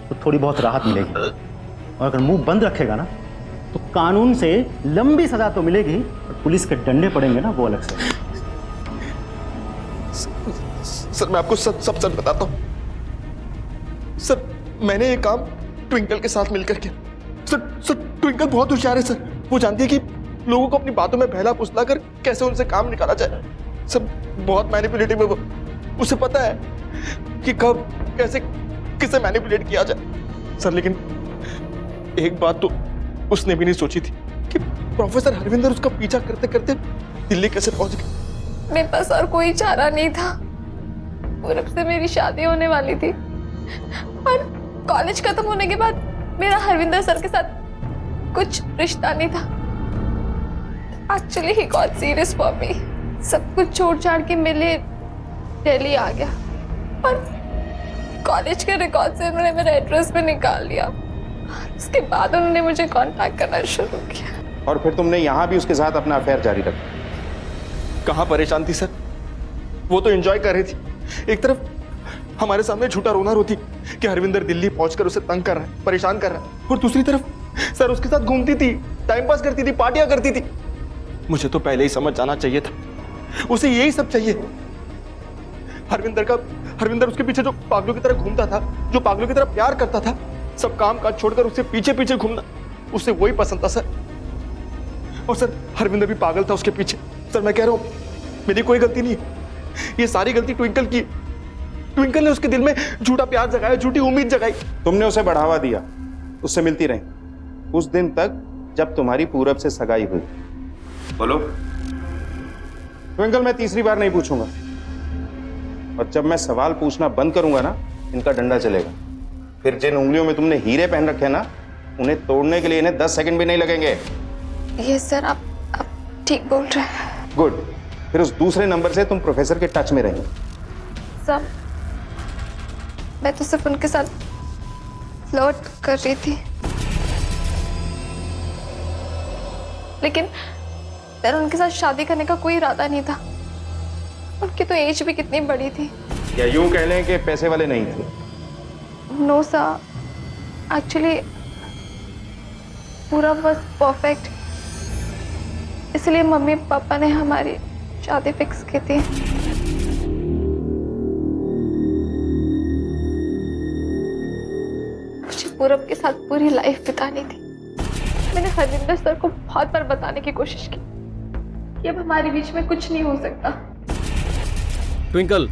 तो थोड़ी बहुत राहत मिलेगी और अगर मुंह बंद रखेगा ना तो कानून से लंबी सजा तो मिलेगी और पुलिस के डंडे पड़ेंगे ना वो अलग से। सर मैं आपको सब सच बताता हूँ सर, मैंने ये काम ट्विंकल के साथ मिलकर किया। सर ट्विंकल बहुत होशियार है सर, वो जानती है कि लोगों को अपनी बातों में बहला फुसला कर कैसे उनसे काम निकाला जाए। सर बहुत मैनिपुलेटिव है वो, उसे पता है कि कब कैसे किसे मैनिपुलेट किया जाए। सर लेकिन एक बात तो उसने भी नहीं सोची थी कि प्रोफेसर हरविंदर उसका पीछा करते करते दिल्ली कैसे पहुंच गए। मेरे पास और कोई चारा नहीं था। पूरब से मेरी शादी होने वाली थी और कॉलेज खत्म होने के बाद मेरा हरविंदर सर के साथ कुछ रिश्ता नहीं था। Actually he got serious for me. सब कुछ छोड़ छाड़ के मिले दिल्ली आ गया और कॉलेज के रिकॉर्ड से उन्होंने मेरा एड्रेस भी निकाल लिया। उसके बाद उन्होंने मुझे कांटेक्ट करना शुरू किया और फिर तुमने यहाँ भी उसके साथ अपना अफेयर जारी रखा। कहाँ परेशान थी सर, वो तो एंजॉय कर रही थी। एक तरफ हमारे सामने झूठा रोना रोती कि हरविंदर दिल्ली पहुंचकर उसे तंग कर रहा है, परेशान कर रहा है, और दूसरी तरफ सर उसके साथ घूमती थी, टाइम पास करती थी, पार्टियां करती थी। मुझे तो पहले ही समझ जाना चाहिए था, उसे यही सब चाहिए। हरविंदर उसके पीछे जो पागलों की तरह घूमता था, जो पागलों की तरह प्यार करता था, सब काम काज छोड़कर उससे पीछे पीछे घूमना उसे वही पसंद था सर। और सर हरविंदर भी पागल था उसके पीछे। सर मैं कह रहा हूं मेरी कोई गलती नहीं, ये सारी गलती ट्विंकल की। ट्विंकल ने उसके दिल में झूठा प्यार जगाया, झूठी उम्मीद जगाई। तुमने उसे बढ़ावा दिया, उससे मिलती रही उस दिन तक जब तुम्हारी पूरब से सगाई हुई। बोलो ट्विंकल, मैं तीसरी बार नहीं पूछूंगा और जब मैं सवाल पूछना बंद करूंगा ना इनका डंडा चलेगा। फिर जिन उंगलियों में तुमने हीरे पहन रखे हैं ना, उन्हें तोड़ने के लिए इन्हें 10 सेकंड भी नहीं लगेंगे। ये सर आप ठीक बोल रहे हैं। गुड, फिर उस दूसरे नंबर से तुम प्रोफेसर के टच में रहेंगे। सब मैं तो सिर्फ उनके साथ फ्लर्ट कर रही थी, लेकिन मेरा उनके साथ शादी करने का कोई इरादा नहीं था। उनकी तो एज भी कितनी बड़ी थी। या यूं कह लें कि पैसे वाले नहीं थे। नो सर, एक्चुअली पूरा बस परफेक्ट, इसलिए मम्मी पापा ने हमारी शादी फिक्स की थी। मुझे पूरब के साथ पूरी लाइफ बितानी थी। मैंने हरविंदर सर को बहुत बार बताने की कोशिश की कि अब हमारे बीच में कुछ नहीं हो सकता। ट्विंकल,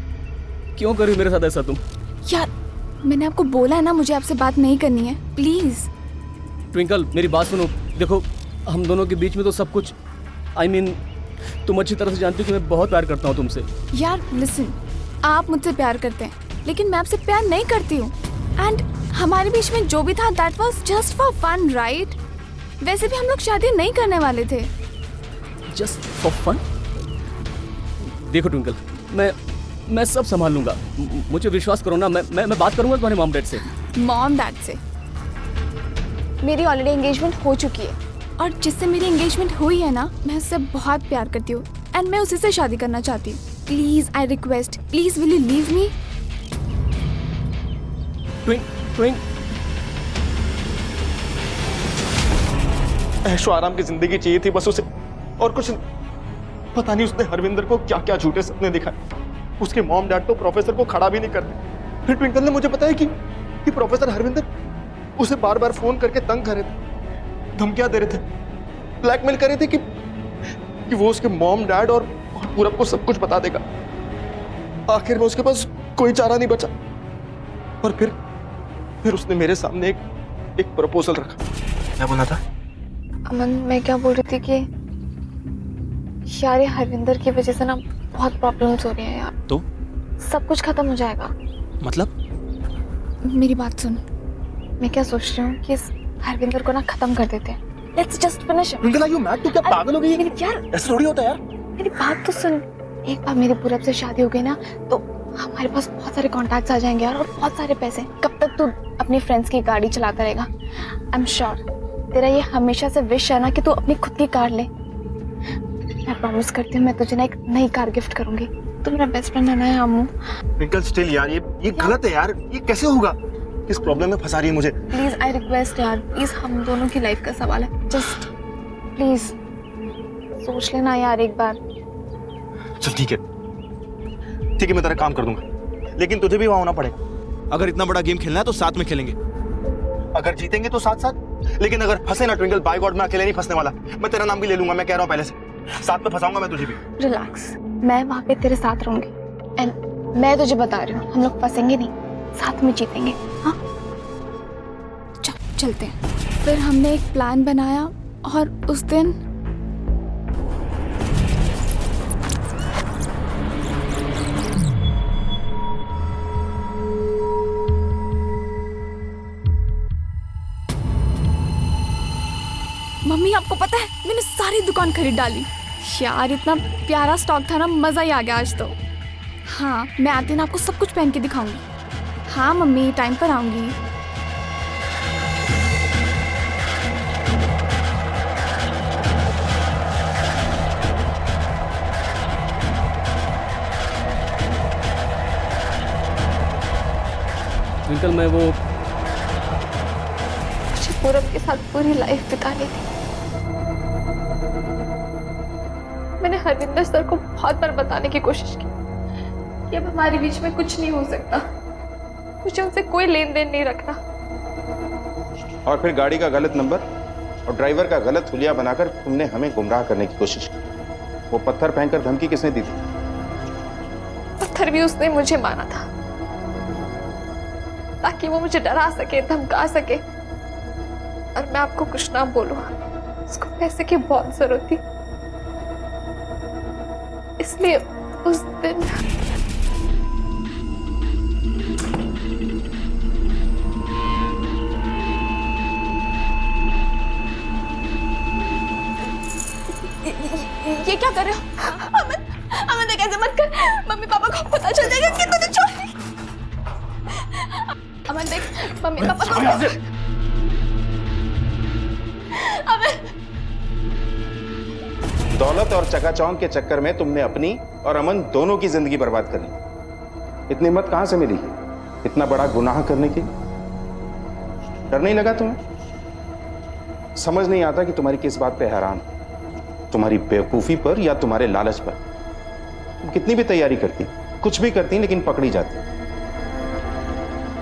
क्यों कर रही मेरे साथ ऐसा तुम? यार मैंने आपको बोला है ना, मुझे आपसे बात नहीं करनी है, प्लीज। ट्विंकल मेरी बात सुनो, देखो हम दोनों के बीच में तो सब कुछ तुम अच्छी तरह से जानती हो कि मैं बहुत प्यार करता हूँ तुमसे। यार लिसन, आप मुझसे प्यार करते हैं लेकिन मैं आपसे प्यार नहीं करती हूँ। एंड हमारे बीच में जो भी था that was just for fun, right? वैसे भी हम लोग शादी नहीं करने वाले थे। Just for fun? देखो ट्विंकल, मैं सब संभाल लूंगा, मुझे विश्वास करो ना। मैं बात करूंगा तुम्हारे मॉम डैड से। मॉम डैड से? मेरी ऑलरेडी एंगेजमेंट हो चुकी है और जिससे मेरी एंगेजमेंट हुई है ना, मैं उससे बहुत प्यार करती हूँ एंड मैं उसी से शादी करना चाहती हूँ। Please I request, please will you leave me? ऐशो आराम की जिंदगी चाहिए थी बस उसे, और कुछ नहीं। पता नहीं उसने हरविंदर को क्या क्या झूठे सपने दिखाए। उसके मॉम डैड तो प्रोफेसर को खड़ा भी नहीं करते। फिर ट्विंकल ने मुझे बताया कि प्रोफेसर हरविंदर उसे बार बार फोन करके तंग कर रहे थे, धमकियां दे रहे थे, ब्लैकमेल कर रहे थे कि वो उसके मॉम डैड और पूरब को सब कुछ बता देगा। आखिर में उसके पास कोई चारा नहीं बचा और फिर उसने मेरे सामने एक प्रपोजल रखा। क्या बोला था? अमन, मैं क्या बोल रही थी कि यार ये हरविंदर की वजह से ना बहुत प्रॉब्लम्स हो रही हैं यार। तो सब कुछ खत्म हो जाएगा। मतलब? मेरी बात सुन, मैं क्या सोच रही हूँ कि इस हरविंदर को ना खत्म कर देते हैं। Let's just finish him. Twinkle, are you mad? तू क्या पागल हो गई है? यार ऐसा थोड़ी होता है यार। मेरी बात तो सुन। एक बार मेरी पूरब से शादी हो गई ना तो हमारे पास बहुत सारे कॉन्टैक्ट्स आ जाएंगे यार, और बहुत सारे पैसे। कब तक तू अपनी फ्रेंड्स की गाड़ी चलाता रहेगा? आई एम श्योर तेरा ये हमेशा से विश है ना कि तू अपनी खुद की कार ले। मैं प्रॉमिस करती हूँ मैं तुझे ना एक नई कार गिफ्ट करूंगी। तू मेरा बेस्ट फ्रेंड है ना यामू। ट्विंकल स्टिल यार, ये गलत है यार। ये कैसे होगा? किस प्रॉब्लम में फंसा रही है मुझे? प्लीज आई रिक्वेस्ट यार, प्लीज हम दोनों की लाइफ का सवाल है। जस्ट प्लीज सोच लेना यार एक बार। चल ठीक है, मैं तेरा काम कर दूंगा, लेकिन तुझे भी वहां होना पड़ेगा। अगर इतना बड़ा गेम खेलना है तो साथ में खेलेंगे। अगर जीतेंगे तो साथ साथ, लेकिन अगर फंसे ना ट्विंकल, बाय गॉड मैं अकेले नहीं फंसने वाला। मैं तेरा नाम भी ले लूंगा, मैं कह रहा हूँ पहले से। साथ में फंसाऊंगा मैं तुझे भी। रिलैक्स, मैं वहां पे तेरे साथ रहूंगी एंड मैं तुझे बता रही हूँ हम लोग फंसेंगे नहीं, साथ में जीतेंगे। हाँ चलते हैं। फिर हमने एक प्लान बनाया और उस दिन मम्मी, आपको पता है मैंने सारी दुकान खरीद डाली यार। इतना प्यारा स्टॉक था ना, मजा ही आ गया आज तो। हाँ, मैं आते दिन आपको सब कुछ पहन के दिखाऊंगी। हाँ मम्मी, टाइम पर आऊंगी। ट्विंकल, मैं वो पूरब के साथ पूरी लाइफ बितानी थी। मैंने हरविंदर सर को बहुत बार बताने की कोशिश की कि अब हमारे बीच में कुछ नहीं हो सकता, मुझे उनसे कोई लेन देन नहीं रखना। और फिर गाड़ी का गलत नंबर और ड्राइवर का गलत हुलिया बनाकर तुमने हमें गुमराह करने की कोशिश की। वो पत्थर फेंककर धमकी किसने दी थी? पत्थर भी उसने मुझे मारा था ताकि वो मुझे डरा सके, धमका सके, और मैं आपको कुछ ना बोलूं। उसको पैसे की बहुत जरूरत थी, इसलिए उस दिन ये क्या कर रहे हो? अमन, अमन देख ऐसे मत कर, मम्मी पापा को पता चल जाएगा कि तूने छोड़ी। अमन देख, मम्मी पापा को। अमन, दौलत और चकाचौंध के चक्कर में तुमने अपनी और अमन दोनों की जिंदगी बर्बाद कर ली। इतनी हिम्मत कहां से मिली इतना बड़ा गुनाह करने की? डर नहीं लगा तुम्हें? समझ नहीं आता कि तुम्हारी किस बात पे हैरान, तुम्हारी बेवकूफी पर या तुम्हारे लालच पर। तुम कितनी भी तैयारी करती, कुछ भी करती, लेकिन पकड़ी जाती।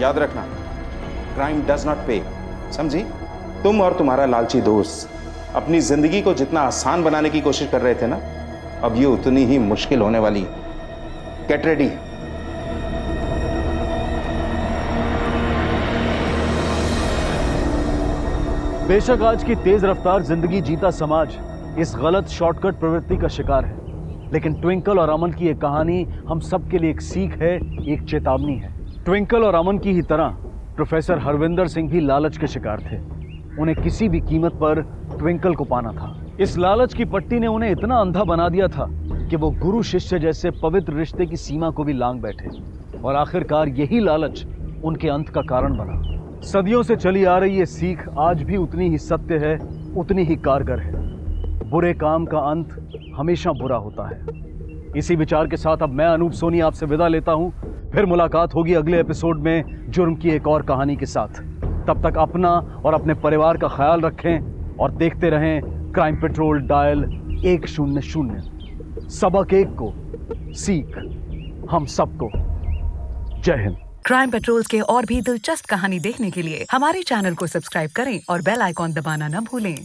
याद रखना, क्राइम डज नॉट पे। समझी? तुम और तुम्हारा लालची दोस्त अपनी जिंदगी को जितना आसान बनाने की कोशिश कर रहे थे ना, अब ये उतनी ही मुश्किल होने वाली है। Get ready. बेशक आज की तेज रफ्तार जिंदगी जीता समाज इस गलत शॉर्टकट प्रवृत्ति का शिकार है, लेकिन ट्विंकल और अमन की ये कहानी हम सब के लिए एक सीख है, एक चेतावनी है। ट्विंकल और अमन की ही तरह प्रोफेसर हरविंदर सिंह भी लालच के शिकार थे। उन्हें किसी भी कीमत पर ट्विंकल को पाना था। इस लालच की पट्टी ने उन्हें इतना अंधा बना दिया था कि वो गुरु शिष्य जैसे पवित्र रिश्ते की सीमा को भी लांघ बैठे, और आखिरकार यही लालच उनके अंत का कारण बना। सदियों से चली आ रही ये सीख आज भी उतनी ही सत्य है उतनी ही कारगर है। बुरे काम का अंत हमेशा बुरा होता है। इसी विचार के साथ अब मैं अनूप सोनी आपसे विदा लेता हूं। फिर मुलाकात होगी अगले एपिसोड में जुर्म की एक और कहानी के साथ। तब तक अपना और अपने परिवार का ख्याल रखें और देखते रहें क्राइम पेट्रोल डायल 100। सबक एक को सीख हम सबको। जय हिंद। क्राइम पेट्रोल्स के और भी दिलचस्प कहानी देखने के लिए हमारे चैनल को सब्सक्राइब करें और बेल आइकॉन दबाना न भूलें।